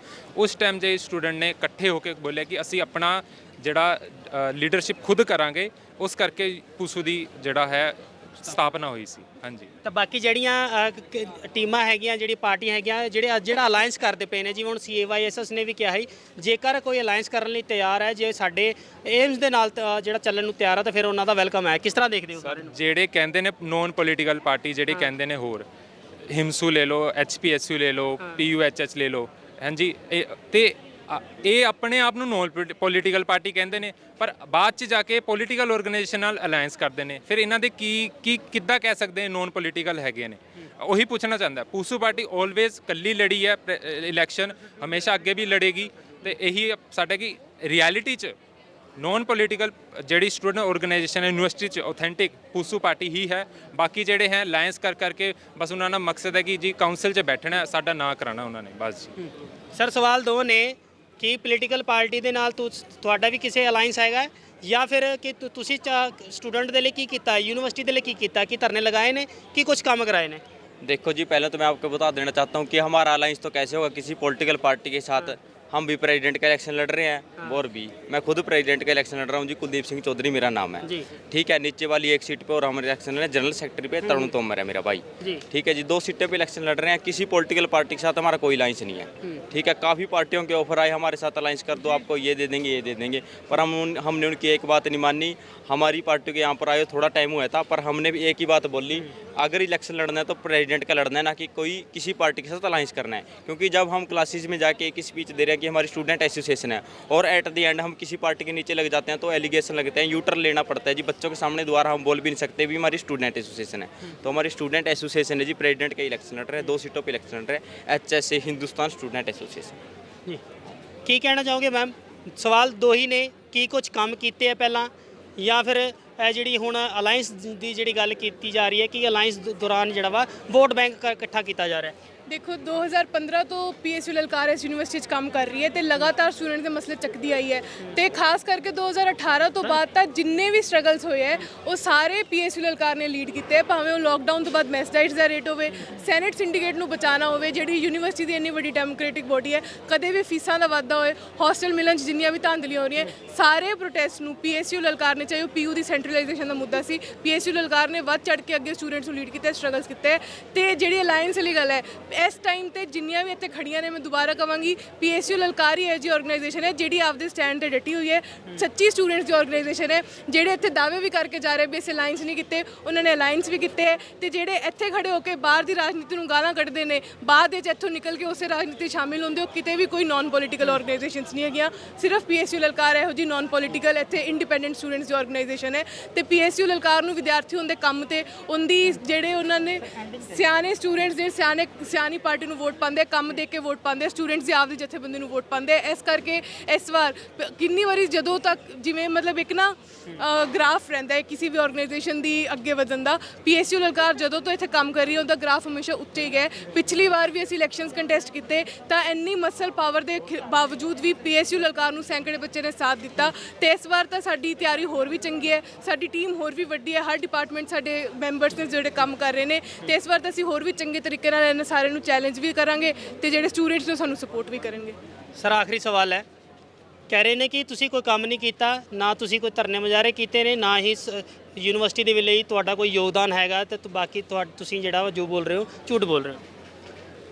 ਉਸ ਟਾਈਮ ਜੇ ਸਟੂਡੈਂਟ ਨੇ ਇਕੱਠੇ ਹੋ ਕੇ ਬੋਲਿਆ ਕਿ ਅਸੀਂ ਆਪਣਾ ਜਿਹੜਾ ਲੀਡਰਸ਼ਿਪ ਖੁਦ ਕਰਾਂਗੇ, ਉਸ ਕਰਕੇ ਪੂਸੂ ਦੀ ਜਿਹੜਾ ਹੈ ਸਥਾਪਨਾ ਹੋਈ ਸੀ। ਹਾਂਜੀ, ਤਾਂ ਬਾਕੀ ਜਿਹੜੀਆਂ ਟੀਮਾਂ ਹੈਗੀਆਂ, ਜਿਹੜੀ ਪਾਰਟੀਆਂ ਹੈਗੀਆਂ, ਜਿਹੜਾ ਅਲਾਈਅੰਸ ਕਰਦੇ ਪਏ ਨੇ, ਜਿਵੇਂ ਹੁਣ CAYSS ਨੇ ਵੀ ਕਿਹਾ ਹੈ ਜੇਕਰ ਕੋਈ ਅਲਾਈਅੰਸ ਕਰਨ ਲਈ ਤਿਆਰ ਹੈ, ਜੇ ਸਾਡੇ ਏਮਸ ਦੇ ਨਾਲ ਜਿਹੜਾ ਚੱਲਣ ਨੂੰ ਤਿਆਰ ਹੈ ਤਾਂ ਫਿਰ ਉਹਨਾਂ ਦਾ ਵੈਲਕਮ ਹੈ। ਕਿਸ ਤਰ੍ਹਾਂ ਦੇਖਦੇ ਹੋ ਸਾਰੇ ਨੂੰ? ਜਿਹੜੇ ਕਹਿੰਦੇ ਨੇ ਨੋਨ ਪੋਲੀਟੀਕਲ ਪਾਰਟੀ, ਜਿਹੜੇ ਕਹਿੰਦੇ ਨੇ ਹੋਰ ਹਿਮਸੂ ਲੈ ਲਓ, HPSU ਲੈ ਲਓ, PUHH ਲੈ ਲਓ, ਹਾਂਜੀ, ਇਹ ਆਪਣੇ ਆਪ ਨੂੰ ਨੋਨ ਪੋਲੀਟੀਕਲ ਪਾਰਟੀ ਕਹਿੰਦੇ ਨੇ, ਪਰ ਬਾਅਦ 'ਚ ਜਾ ਕੇ ਪੋਲੀਟੀਕਲ ਆਰਗੇਨਾਈਜੇਸ਼ਨ ਨਾਲ ਅਲਾਈਅੰਸ ਕਰਦੇ ਨੇ। ਫਿਰ ਇਹਨਾਂ ਦੇ ਕਿੱਦਾਂ ਕਹਿ ਸਕਦੇ ਨੇ ਨੋਨ ਪੋਲੀਟੀਕਲ ਹੈਗੇ ਨੇ? ਉਹੀ ਪੁੱਛਣਾ ਚਾਹੁੰਦਾ। ਪੂਸੂ ਪਾਰਟੀ ਆਲਵੇਜ਼ ਕੱਲੀ ਲੜੀ ਹੈ ਇਲੈਕਸ਼ਨ, ਹਮੇਸ਼ਾ ਅੱਗੇ ਵੀ ਲੜੇਗੀ, ਤੇ ਇਹੀ ਸਾਡਾ ਕਿ ਰਿਐਲਿਟੀ 'ਚ ਨੋਨ ਪੋਲੀਟੀਕਲ ਜਿਹੜੀ ਸਟੂਡੈਂਟ ਆਰਗੇਨਾਈਜੇਸ਼ਨ ਹੈ ਯੂਨੀਵਰਸਿਟੀ 'ਚ ਆਥੈਂਟਿਕ ਪੂਸੂ ਪਾਰਟੀ ਹੀ ਹੈ। ਬਾਕੀ ਜਿਹੜੇ ਹੈ ਅਲਾਈਅੰਸ ਕਰਕੇ ਬਸ ਉਹਨਾਂ ਦਾ ਮਕਸਦ ਹੈ ਕਿ ਜੀ ਕਾਉਂਸਲ 'ਚ ਬੈਠਣਾ, ਸਾਡਾ ਨਾਂ ਕਰਾਉਣਾ ਉਹਨਾਂ ਨੇ, ਬਸ ਜੀ। ਸਰ ਸਵਾਲ ਦੋ ਨੇ ਕਿ ਪੋਲੀਟੀਕਲ ਪਾਰਟੀ ਦੇ ਨਾਲ ਤੁਹਾਡਾ ਵੀ ਕਿਸੇ ਅਲਾਈਅੰਸ ਹੈਗਾ, ਜਾਂ ਫਿਰ ਕਿ ਤੁਸੀਂ ਸਟੂਡੈंट ਦੇ ਲਈ ਕੀ ਕੀਤਾ, यूनिवर्सिटी ਦੇ ਲਈ ਕੀ ਕੀਤਾ, कि धरने लगाए ने कि कुछ काम कराए ने? देखो जी, पहले तो मैं आपको बता देना चाहता हूँ कि हमारा अलायंस तो कैसे होगा किसी पॉलिटिकल पार्टी के साथ। हम भी प्रेसिडेंट का इलेक्शन लड़ रहे हैं, और भी मैं खुद प्रेसिडेंट का इलेक्शन लड़ रहा हूँ जी। कुलदीप सिंह चौधरी मेरा नाम है, ठीक है। नीचे वाली एक सीट पे और हमारे इलेक्शन है जनरल सेक्रेटरी पे तरुण तोमर है मेरा भाई, ठीक है जी। 2 सीटें पे इलेक्शन लड़ रहे हैं। किसी पॉलिटिकल पार्टी के साथ हमारा कोई अलायंस नहीं है, ठीक है। काफ़ी पार्टियों के ऑफर आए हमारे साथ अलायंस कर दो, आपको ये दे देंगे, ये दे देंगे, पर हमने उनकी एक बात नहीं मानी। हमारी पार्टी के यहाँ पर आए थोड़ा टाइम हुआ था, पर हमने भी एक ही बात बोली, अगर इलेक्शन लड़ना है तो प्रेसिडेंट का लड़ना है, ना कि कोई किसी पार्टी के साथ अलायंस करना है। क्योंकि जब हम क्लासेस में जाके एक स्पीच दे रहे हैं कि हमारी स्टूडेंट एसोसिएशन है, और एट द एंड हम किसी पार्टी के नीचे लग जाते हैं तो एलिगेशन लगते हैं, यूटर्न लेना पड़ता है जी। बच्चों के सामने दोबारा हम बोल भी नहीं सकते भी हमारी स्टूडेंट एसोसिएशन है। तो हमारी स्टूडेंट एसोसिएशन है जी, प्रेसिडेंट का इलेक्शन लड़ रहे हैं, 2 सीटों पर इलेक्शन लड़ रहे हैं, HSA हिंदुस्तान स्टूडेंट एसोसिएशन ਜੀ ਕੀ ਕਹਿਣਾ ਚਾਹੋਗੇ ਮੈਮ? ਸਵਾਲ ਦੋ ਹੀ ਨੇ, ਕੀ ਕੁਝ ਕੰਮ ਕੀਤੇ ਆ ਪਹਿਲਾਂ, ਜਾਂ ਫਿਰ ਇਹ ਜਿਹੜੀ ਹੁਣ ਅਲਾਈਅੰਸ ਦੀ ਜਿਹੜੀ ਗੱਲ ਕੀਤੀ ਜਾ ਰਹੀ ਹੈ ਕਿ ਅਲਾਈਅੰਸ ਦੌਰਾਨ ਜਿਹੜਾ ਵਾ ਵੋਟ ਬੈਂਕ ਇਕੱਠਾ ਕੀਤਾ ਜਾ ਰਿਹਾ ਹੈ? ਦੇਖੋ 2015 ਤੋਂ PSU ਲਲਕਾਰ ਇਸ ਯੂਨੀਵਰਸਿਟੀ 'ਚ ਕੰਮ ਕਰ ਰਹੀ ਹੈ ਤੇ ਲਗਾਤਾਰ ਸਟੂਡੈਂਟ ਦੇ ਮਸਲੇ ਚੱਕਦੀ ਆਈ ਹੈ, ਤੇ ਖਾਸ ਕਰਕੇ 2018 ਤੋਂ ਬਾਅਦ ਤਾਂ ਜਿੰਨੇ ਵੀ ਸਟਰਗਲਸ ਹੋਏ ਹੈ ਉਹ ਸਾਰੇ PSU ਲਲਕਾਰ ਨੇ ਲੀਡ ਕੀਤੇ, ਭਾਵੇਂ ਉਹ ਲੋਕਡਾਊਨ ਤੋਂ ਬਾਅਦ ਮੈਸ ਡਾਈਟਸ ਦਾ ਰੇਟ ਹੋਵੇ, ਸੈਨੇਟ ਸਿੰਡੀਕੇਟ ਨੂੰ ਬਚਾਉਣਾ ਹੋਵੇ, ਜਿਹੜੀ ਯੂਨੀਵਰਸਿਟੀ ਦੀ ਇੰਨੀ ਵੱਡੀ ਡੈਮੋਕ੍ਰੈਟਿਕ ਬੋਡੀ ਹੈ, ਕਦੇ ਵੀ ਫੀਸਾਂ ਦਾ ਵਾਧਾ ਹੋਏ, ਹੌਸਟਲ ਮਿਲਣ 'ਚ ਜਿੰਨੀਆਂ ਵੀ ਧਾਂਦਲੀਆਂ ਹੋ ਰਹੀਆਂ, ਸਾਰੇ ਪ੍ਰੋਟੈਸਟ ਨੂੰ PSU ਲਲਕਾਰ ਨੇ, ਚਾਹੇ ਉਹ PU ਦੀ ਸੈਂਟਰਲਾਈਜੇਸ਼ਨ ਦਾ ਮੁੱਦਾ ਸੀ, PSU ਲਲਕਾਰ ਨੇ ਵੱਧ ਚੜ੍ਹ ਕੇ ਅੱਗੇ ਸਟੂਡੈਂਟਸ ਨੂੰ ਲੀਡ ਕੀਤਾ, ਸਟਰਗਲਸ ਕੀਤੇ। ਤੇ ਜਿਹੜੀ ਅਲਾਈਅੰਸ ਵਾਲੀ ਗੱਲ ਹੈ, ਇਸ ਟਾਈਮ ਤੇ ਜਿੰਨੀਆਂ ਵੀ ਇੱਥੇ ਖੜੀਆਂ ਨੇ, ਮੈਂ ਦੁਬਾਰਾ ਕਹਾਂਗੀ PSU ਲਲਕਾਰ ਹੀ ਹੈ ਜੀ ਆਰਗੇਨਾਈਜੇਸ਼ਨ ਹੈ ਜਿਹੜੀ ਆਪਦੇ ਸਟੈਂਡ ਤੇ ਡਟੀ ਹੋਈ ਹੈ, ਸੱਚੀ ਸਟੂਡੈਂਟਸ ਦੀ ਆਰਗੇਨਾਈਜੇਸ਼ਨ ਹੈ। ਜਿਹੜੇ ਇੱਥੇ ਦਾਅਵੇ ਵੀ ਕਰਕੇ ਜਾ ਰਹੇ ਵੀ ਅਸੀਂ ਅਲਾਈਅੰਸ ਨਹੀਂ ਕੀਤੇ, ਉਹਨਾਂ ਨੇ ਅਲਾਈਅੰਸ ਵੀ ਕੀਤੇ ਹੈ, ਤੇ ਜਿਹੜੇ ਇੱਥੇ ਖੜੇ ਹੋ ਕੇ ਬਾਹਰ ਦੀ ਰਾਜਨੀਤੀ ਨੂੰ ਗਾਲਾਂ ਕੱਢਦੇ ਨੇ, ਬਾਅਦ ਵਿੱਚ ਇੱਥੋਂ ਨਿਕਲ ਕੇ ਉਸੇ ਰਾਜਨੀਤੀ ਸ਼ਾਮਿਲ ਹੁੰਦੇ, ਉਹ ਕਿਤੇ ਵੀ ਕੋਈ ਨਾਨ ਪੋਲੀਟੀਕਲ ਆਰਗੇਨਾਈਜੇਸ਼ਨਸ ਨਹੀਂ ਹੈਗੀਆਂ, ਸਿਰਫ PSU ਲਲਕਾਰ ਇਹੋ ਜੀ ਨਾਨ ਪੋਲੀਟੀਕਲ ਇੱਥੇ ਇੰਡੀਪੈਂਡੈਂਟ ਸਟੂਡੈਂਟਸ ਦੀ ਆਰਗੇਨਾਈਜੇਸ਼ਨ ਹੈ। ਤੇ PSU ਲਲਕਾਰ ਨੂੰ ਵਿਦਿਆਰਥੀ ਹੁੰਦੇ ਕੰਮ ਤੇ ਉਹਦੀ ਜਿਹੜੇ ਉਹਨਾਂ ਨੇ ਸਿਆਣੇ ਸਟੂਡੈਂਟਸ ਜਿਹੜੇ ਸਿਆਣੀ ਪਾਰਟੀ ਨੂੰ ਵੋਟ ਪਾਉਂਦੇ, ਕੰਮ ਦੇ ਕੇ ਵੋਟ ਪਾਉਂਦੇ, ਸਟੂਡੈਂਟਸ ਦੇ ਆਪਦੇ ਜਥੇਬੰਦੀ ਨੂੰ ਵੋਟ ਪਾਉਂਦੇ। ਇਸ ਕਰਕੇ ਇਸ ਵਾਰ ਕਿੰਨੀ ਵਾਰੀ ਜਦੋਂ ਤੱਕ ਜਿਵੇਂ ਮਤਲਬ ਇੱਕ ਨਾ ਗ੍ਰਾਫ ਰਹਿੰਦਾ ਹੈ ਕਿਸੇ ਵੀ ਆਰਗੇਨਾਈਜੇਸ਼ਨ ਦੀ ਅੱਗੇ ਵਧਣ ਦਾ, PSU ਲਲਕਾਰ ਜਦੋਂ ਤੋਂ ਇੱਥੇ ਕੰਮ ਕਰ ਰਹੀ ਹੈ ਉਹਦਾ ਗ੍ਰਾਫ ਹਮੇਸ਼ਾ ਉੱਚੇ ਹੀ ਗਿਆ। ਪਿਛਲੀ ਵਾਰ ਵੀ ਅਸੀਂ ਇਲੈਕਸ਼ਨਸ ਕੰਟੈਸਟ ਕੀਤੇ ਤਾਂ ਇੰਨੀ ਮਸਲ ਪਾਵਰ ਦੇ ਬਾਵਜੂਦ ਵੀ PSU ਲਲਕਾਰ ਨੂੰ ਸੈਂਕੜੇ ਬੱਚੇ ਨੇ ਸਾਥ ਦਿੱਤਾ, ਤੇ ਇਸ ਵਾਰ ਤਾਂ ਸਾਡੀ ਤਿਆਰੀ ਹੋਰ ਵੀ ਚੰਗੀ ਹੈ, ਸਾਡੀ ਟੀਮ ਹੋਰ ਵੀ ਵੱਡੀ ਹੈ, ਹਰ ਡਿਪਾਰਟਮੈਂਟ ਸਾਡੇ ਮੈਂਬਰਸ ਨੇ ਜਿਹੜੇ ਕੰਮ ਕਰ ਰਹੇ ਨੇ, ਤੇ ਇਸ ਵਾਰ ਤਾਂ ਅਸੀਂ ਹੋਰ ਵੀ ਚੰਗੇ ਤਰੀਕੇ ਨਾਲ ਇਹਨਾਂ ਸਾਰਿਆਂ ਨੂੰ ਚੈਲੰਜ ਵੀ ਕਰਾਂਗੇ ਤੇ ਜਿਹੜੇ ਸਟੂਡੈਂਟਸ ਨੇ ਸਾਨੂੰ ਸਪੋਰਟ ਵੀ ਕਰਨਗੇ। ਸਰ ਆਖਰੀ ਸਵਾਲ ਹੈ, ਕਹਿ ਰਹੇ ਨੇ ਕਿ ਤੁਸੀਂ ਕੋਈ ਕੰਮ ਨਹੀਂ ਕੀਤਾ, ਨਾ ਤੁਸੀਂ ਕੋਈ ਧਰਨੇ ਮੁਜ਼ਾਹਰੇ ਕੀਤੇ ਨੇ, ਨਾ ਹੀ ਯੂਨੀਵਰਸਿਟੀ ਦੇ ਲਈ ਤੁਹਾਡਾ ਕੋਈ ਯੋਗਦਾਨ ਹੈਗਾ, ਤੇ ਬਾਕੀ ਤੁਸੀਂ ਜਿਹੜਾ ਜੋ ਬੋਲ ਰਹੇ ਹੋ ਝੂਠ ਬੋਲ ਰਹੇ ਹੋ।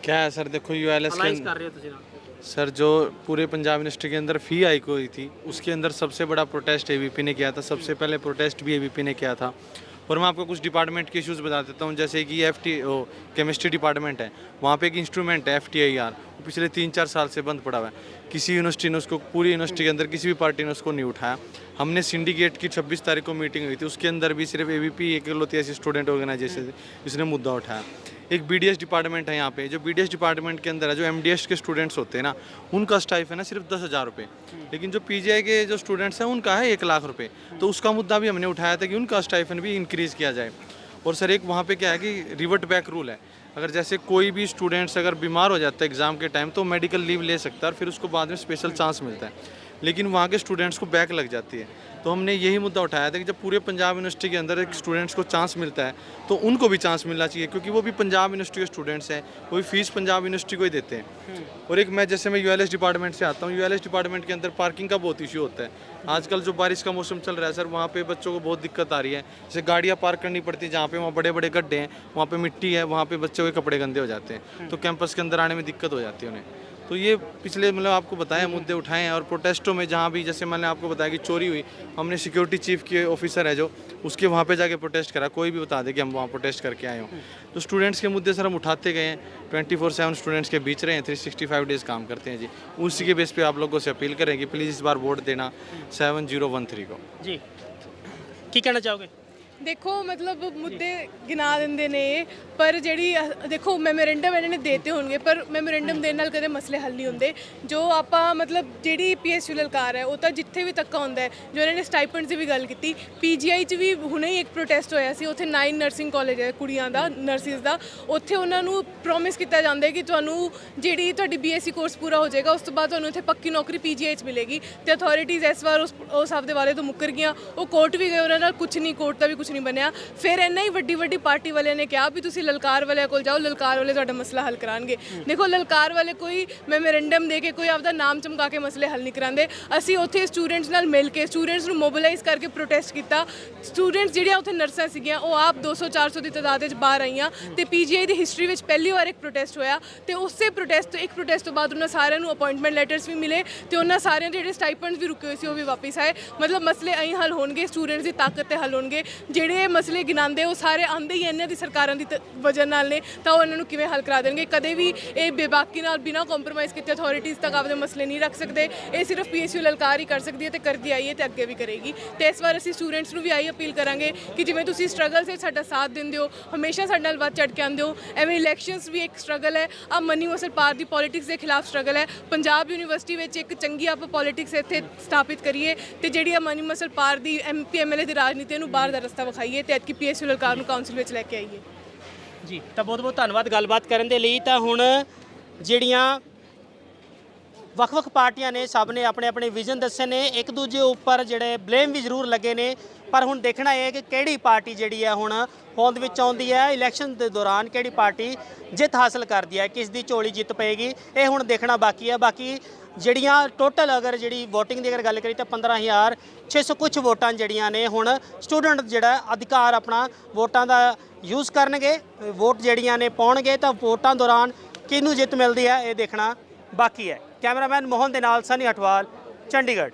क्या है सर, देखो ULS ਅਲਾਈਅੰਸ के ਕਰ ਰਹੇ ਹੋ ਤੁਸੀਂ ਨਾਲ? सर जो पूरे पंजाब यूनिवर्सिटी के अंदर फ़ी हाइक हुई थी उसके अंदर सबसे बड़ा प्रोटेस्ट AVP ने किया था, सबसे पहले प्रोटेस्ट भी AVP ने किया था। और मैं आपको कुछ डिपार्टमेंट के इश्यूज़ बता देता हूँ, जैसे कि केमिस्ट्री डिपार्टमेंट है, वहाँ पे एक इंस्ट्रूमेंट है FTIR, वो पिछले 3-4 साल से बंद पड़ा हुआ है। किसी यूनिवर्सिटी ने उसको, पूरी यूनिवर्सिटी के अंदर किसी भी पार्टी ने उसको नहीं उठाया। हमने सिंडिकेट की 26 तारीख को मीटिंग हुई थी, उसके अंदर भी सिर्फ AVP इकलौती ऐसी स्टूडेंट ऑर्गेनाइजेशन इसने मुद्दा उठाया। एक BDS डिपार्टमेंट है यहाँ पे, जो BDS डिपार्टमेंट के अंदर है, जो MDS के स्टूडेंट्स होते हैं ना, उनका स्टाइफ है ना सिर्फ 10,000 रुपये, लेकिन जो PGI के जो स्टूडेंट्स हैं उनका है 1 लाख रुपये। तो उसका मुद्दा भी हमने उठाया था कि उनका स्टाइफन भी इंक्रीज़ किया जाए। और सर एक वहाँ पे क्या है कि रिवर्ट बैक रूल है, अगर जैसे कोई भी स्टूडेंट्स अगर बीमार हो जाता है एग्ज़ाम के टाइम तो मेडिकल लीव ले सकता है और फिर उसको बाद में स्पेशल चांस मिलता है। लेकिन वहाँ के स्टूडेंट्स को बैक लग जाती है। तो हमने यही मुद्दा उठाया था कि जब पूरे पंजाब यूनिवर्सिटी के अंदर एक स्टूडेंट्स को चांस मिलता है तो उनको भी चांस मिलना चाहिए, क्योंकि वो भी पंजाब यूनिवर्सिटी के स्टूडेंट्स हैं, वो भी फीस पंजाब यूनिवर्सिटी को ही देते हैं। और एक मैं यूएलएस डिपार्टमेंट से आता हूँ, यूएलएस डिपार्टमेंट के अंदर पार्किंग का बहुत इशू होता है। आजकल जो बारिश का मौसम चल रहा है सर, वहाँ पे बच्चों को बहुत दिक्कत आ रही है। जैसे गाड़ियाँ पार्क करनी पड़ती है जहाँ पे वहाँ बड़े बड़े गड्ढे हैं, वहाँ पे मिट्टी है, वहाँ पे बच्चों के कपड़े गंदे हो जाते हैं, तो कैंपस के अंदर आने में दिक्कत हो जाती है उन्हें। तो ये पिछले मतलब आपको बताया मुद्दे उठाए हैं। और प्रोटेस्टों में जहाँ भी, जैसे मैंने आपको बताया कि चोरी हुई, हमने सिक्योरिटी चीफ के ऑफिसर है जो, उसके वहाँ पे जाके प्रोटेस्ट करा। कोई भी बता दे कि हम वहाँ प्रोटेस्ट करके आए हों। तो स्टूडेंट्स के मुद्दे सर हम उठाते गए हैं, 24/7 स्टूडेंट्स के बीच रहे हैं, 365 डेज़ काम करते हैं जी। उसी के बेस पे आप लोगों से अपील करें कि प्लीज़ इस बार वोट देना 7013 को जी। की कहना चाहोगे? ਦੇਖੋ ਮਤਲਬ ਮੁੱਦੇ ਗਿਣਾ ਦਿੰਦੇ ਨੇ, ਪਰ ਜਿਹੜੀ ਦੇਖੋ ਮੈਮੋਰੈਂਡਮ ਇਹਨਾਂ ਨੇ ਦੇਤੇ ਹੋਣਗੇ, ਪਰ ਮੈਮੋਰੈਂਡਮ ਦੇਣ ਨਾਲ ਕਦੇ ਮਸਲੇ ਹੱਲ ਨਹੀਂ ਹੁੰਦੇ। ਜੋ ਆਪਾਂ ਮਤਲਬ ਜਿਹੜੀ ਪੀਐਸਯੂ ਲਲਕਾਰ ਹੈ, ਉਹ ਤਾਂ ਜਿੱਥੇ ਵੀ ਤੱਕ ਹੁੰਦਾ ਹੈ। ਜੋ ਇਹਨਾਂ ਨੇ ਸਟਾਈਪੈਂਡਸ ਦੀ ਵੀ ਗੱਲ ਕੀਤੀ, ਪੀਜੀਆਈ 'ਚ ਵੀ ਹੁਣੇ ਹੀ ਇੱਕ ਪ੍ਰੋਟੈਸਟ ਹੋਇਆ ਸੀ, ਉੱਥੇ 9 ਨਰਸਿੰਗ ਕਾਲਜ ਹੈ ਕੁੜੀਆਂ ਦਾ, ਨਰਸਿਸ ਦਾ। ਉੱਥੇ ਉਹਨਾਂ ਨੂੰ ਪ੍ਰੋਮਿਸ ਕੀਤਾ ਜਾਂਦਾ ਹੈ ਕਿ ਤੁਹਾਨੂੰ ਜਿਹੜੀ ਤੁਹਾਡੀ ਬੀਐਸਸੀ ਕੋਰਸ ਪੂਰਾ ਹੋ ਜਾਏਗਾ, ਉਸ ਤੋਂ ਬਾਅਦ ਤੁਹਾਨੂੰ ਇੱਥੇ ਪੱਕੀ ਨੌਕਰੀ ਪੀਜੀਆਈ 'ਚ ਮਿਲੇਗੀ। ਤੇ ਅਥਾਰਟੀਜ਼ ਇਸ ਵਾਰ ਉਸ ਆਪਦੇ ਵਾਲੇ ਤੋਂ ਮੁੱਕਰ ਗਈਆਂ। ਉਹ ਕੋਰਟ ਵੀ ਗਏ, ਉਹਨਾਂ ਨਾਲ ਕੁਝ ਨਹੀਂ, ਕੋਰਟ ਦਾ ਵੀ ਕੁਝ ਨਹੀਂ ਬਣਿਆ। ਫਿਰ ਇੰਨਾ ਹੀ ਵੱਡੀ ਪਾਰਟੀ ਵਾਲਿਆਂ ਨੇ ਕਿਹਾ ਵੀ ਤੁਸੀਂ ਲਲਕਾਰ ਵਾਲਿਆਂ ਕੋਲ ਜਾਓ, ਲਲਕਾਰ ਵਾਲੇ ਤੁਹਾਡਾ ਮਸਲਾ ਹੱਲ ਕਰਾਉਣਗੇ। ਦੇਖੋ ਲਲਕਾਰ ਵਾਲੇ ਕੋਈ ਮੈਮੋਰੈਂਡਮ ਦੇ ਕੇ, ਕੋਈ ਆਪਦਾ ਨਾਮ ਚਮਕਾ ਕੇ ਮਸਲੇ ਹੱਲ ਨਹੀਂ ਕਰਾਉਂਦੇ। ਅਸੀਂ ਉੱਥੇ ਸਟੂਡੈਂਟਸ ਨਾਲ ਮਿਲ ਕੇ, ਸਟੂਡੈਂਟਸ ਨੂੰ ਮੋਬਿਲਾਈਜ਼ ਕਰਕੇ ਪ੍ਰੋਟੈਸਟ ਕੀਤਾ। ਸਟੂਡੈਂਟਸ ਜਿਹੜੀਆਂ ਉੱਥੇ ਨਰਸਾਂ ਸੀਗੀਆਂ, ਉਹ ਆਪ 200-400 ਦੀ ਤਾਦਾਦ ਵਿੱਚ ਬਾਹਰ ਆਈਆਂ। ਤੇ ਪੀਜੀਆਈ ਦੀ ਹਿਸਟਰੀ ਵਿੱਚ ਪਹਿਲੀ ਵਾਰ ਇੱਕ ਪ੍ਰੋਟੈਸਟ ਹੋਇਆ, ਤੇ ਉਸੇ ਪ੍ਰੋਟੈਸਟ ਤੋਂ ਬਾਅਦ ਉਹਨਾਂ ਸਾਰਿਆਂ ਨੂੰ ਅਪਾਇੰਟਮੈਂਟ ਲੈਟਰਸ ਵੀ ਮਿਲੇ, ਤੇ ਉਹਨਾਂ ਸਾਰਿਆਂ ਦੇ ਜਿਹੜੇ ਸਟਾਈਪੈਂਡਸ ਵੀ ਰੁਕੇ ਹੋਏ ਸੀ ਉਹ ਵੀ ਵਾਪਸ ਆਏ। ਮਤਲਬ ਮਸਲੇ ਐਂ ਹੱਲ ਹੋਣਗੇ, ਸਟੂਡੈਂਟਸ ਦੀ ਤਾਕਤ ਤੇ ਹੱਲ ਹੋਣਗੇ। ਜਿਹੜੇ ਮਸਲੇ ਗਿਣਾਉਂਦੇ ਉਹ ਸਾਰੇ ਆਉਂਦੇ ਹੀ ਇਹਨਾਂ ਦੀ ਸਰਕਾਰਾਂ ਦੀ ਵਜ੍ਹਾ ਨਾਲ ਨੇ, ਤਾਂ ਉਹ ਇਹਨਾਂ ਨੂੰ ਕਿਵੇਂ ਹੱਲ ਕਰਾ ਦੇਣਗੇ? ਕਦੇ ਵੀ ਇਹ ਬੇਬਾਕੀ ਨਾਲ ਬਿਨਾਂ ਕੰਪਰੋਮਾਈਜ਼ ਕੀਤੇ ਅਥਾਰਟੀਜ਼ ਤੱਕ ਆਪਦੇ ਮਸਲੇ ਨਹੀਂ ਰੱਖ ਸਕਦੇ। ਇਹ ਸਿਰਫ ਪੀਐਸਯੂ ਲਲਕਾਰ ਹੀ ਕਰ ਸਕਦੀ ਹੈ, ਤੇ ਕਰਦੀ ਆਈ ਹੈ, ਤੇ ਅੱਗੇ ਵੀ ਕਰੇਗੀ। ਤੇ ਇਸ ਵਾਰ ਅਸੀਂ ਸਟੂਡੈਂਟਸ ਨੂੰ ਵੀ ਆਹੀ ਅਪੀਲ ਕਰਾਂਗੇ ਕਿ ਜਿਵੇਂ ਤੁਸੀਂ ਸਟਰਗਲ 'ਚ ਸਾਡਾ ਸਾਥ ਦਿੰਦੇ ਹੋ, ਹਮੇਸ਼ਾ ਸਾਡੇ ਨਾਲ ਵੱਧ ਚੜ੍ਹ ਕੇ ਆਉਂਦੇ ਹੋ, ਐਵੇਂ ਇਲੈਕਸ਼ਨਸ ਵੀ ਇੱਕ ਸਟਰਗਲ ਹੈ। ਆ ਮਨੀ ਮਸਲ ਪਾਰ ਦੀ ਪੋਲੀਟਿਕਸ ਦੇ ਖਿਲਾਫ ਸਟਰਗਲ ਹੈ। ਪੰਜਾਬ ਯੂਨੀਵਰਸਿਟੀ ਵਿੱਚ ਇੱਕ ਚੰਗੀ ਆਪਾਂ ਪੋਲੀਟਿਕਸ ਇੱਥੇ ਸਥਾਪਿਤ ਕਰੀਏ, ਤੇ ਜਿਹੜੀ ਆ ਮਨੀ ਮਸਲ ਪਾਰ ਦੀ ਐਮਪੀ ਐਮਐਲਏ ਦੀ ਰਾਜਨੀਤੀ ਨੂੰ ਬਾਹਰ ਦਾ ਰਸਤਾ ਵਿਖਾਈਏ, ਤੇ ਐਤਕੀ ਪੀਐਸਯੂ ਲਲਕਾਰ ਨੂੰ ਕਾਉਂਸਲ ਵਿੱਚ ਲੈ ਕੇ ਆਈਏ। ਜੀ, ਤਾਂ ਬਹੁਤ ਬਹੁਤ ਧੰਨਵਾਦ ਗੱਲਬਾਤ ਕਰਨ ਦੇ ਲਈ। ਤਾਂ ਹੁਣ ਜਿਹੜੀਆਂ ਵੱਖ-ਵੱਖ ਪਾਰਟੀਆਂ ਨੇ, ਸਭ ਨੇ ਆਪਣੇ ਆਪਣੇ ਵਿਜ਼ਨ ਦੱਸੇ ਨੇ, ਇੱਕ ਦੂਜੇ ਉੱਪਰ ਜਿਹੜੇ ਬਲੇਮ ਵੀ ਜ਼ਰੂਰ ਲੱਗੇ ਨੇ। ਪਰ ਹੁਣ ਦੇਖਣਾ ਇਹ ਹੈ ਕਿ ਕਿਹੜੀ ਪਾਰਟੀ ਜਿਹੜੀ ਹੈ ਹੁਣ ਹੋਂਦ ਵਿੱਚ ਆਉਂਦੀ ਹੈ, ਇਲੈਕਸ਼ਨ ਦੇ ਦੌਰਾਨ ਕਿਹੜੀ ਪਾਰਟੀ ਜਿੱਤ ਹਾਸਲ ਕਰਦੀ ਹੈ, ਕਿਸ ਦੀ ਝੋਲੀ ਜਿੱਤ ਪਏਗੀ, ਇਹ ਹੁਣ ਦੇਖਣਾ ਬਾਕੀ ਹੈ। ਬਾਕੀ ਜਿਹੜੀਆਂ ਟੋਟਲ ਅਗਰ ਜਿਹੜੀ VOTING ਦੀ ਅਗਰ ਗੱਲ ਕਰੀ ਤਾਂ 15,600 ਕੁਛ ਵੋਟਾਂ ਜਿਹੜੀਆਂ ਨੇ ਹੁਣ ਸਟੂਡੈਂਟ ਜਿਹੜਾ ਅਧਿਕਾਰ ਆਪਣਾ ਵੋਟਾਂ ਦਾ ਯੂਜ਼ ਕਰਨਗੇ, ਵੋਟ ਜਿਹੜੀਆਂ ਨੇ ਪਾਉਣਗੇ। ਤਾਂ ਵੋਟਾਂ ਦੌਰਾਨ ਕਿਹਨੂੰ ਜਿੱਤ ਮਿਲਦੀ ਹੈ ਇਹ ਦੇਖਣਾ ਬਾਕੀ ਹੈ। ਕੈਮਰਾਮੈਨ ਮੋਹਨ ਦੇ ਨਾਲ ਸਨੀ ਅਟਵਾਲ, ਚੰਡੀਗੜ੍ਹ।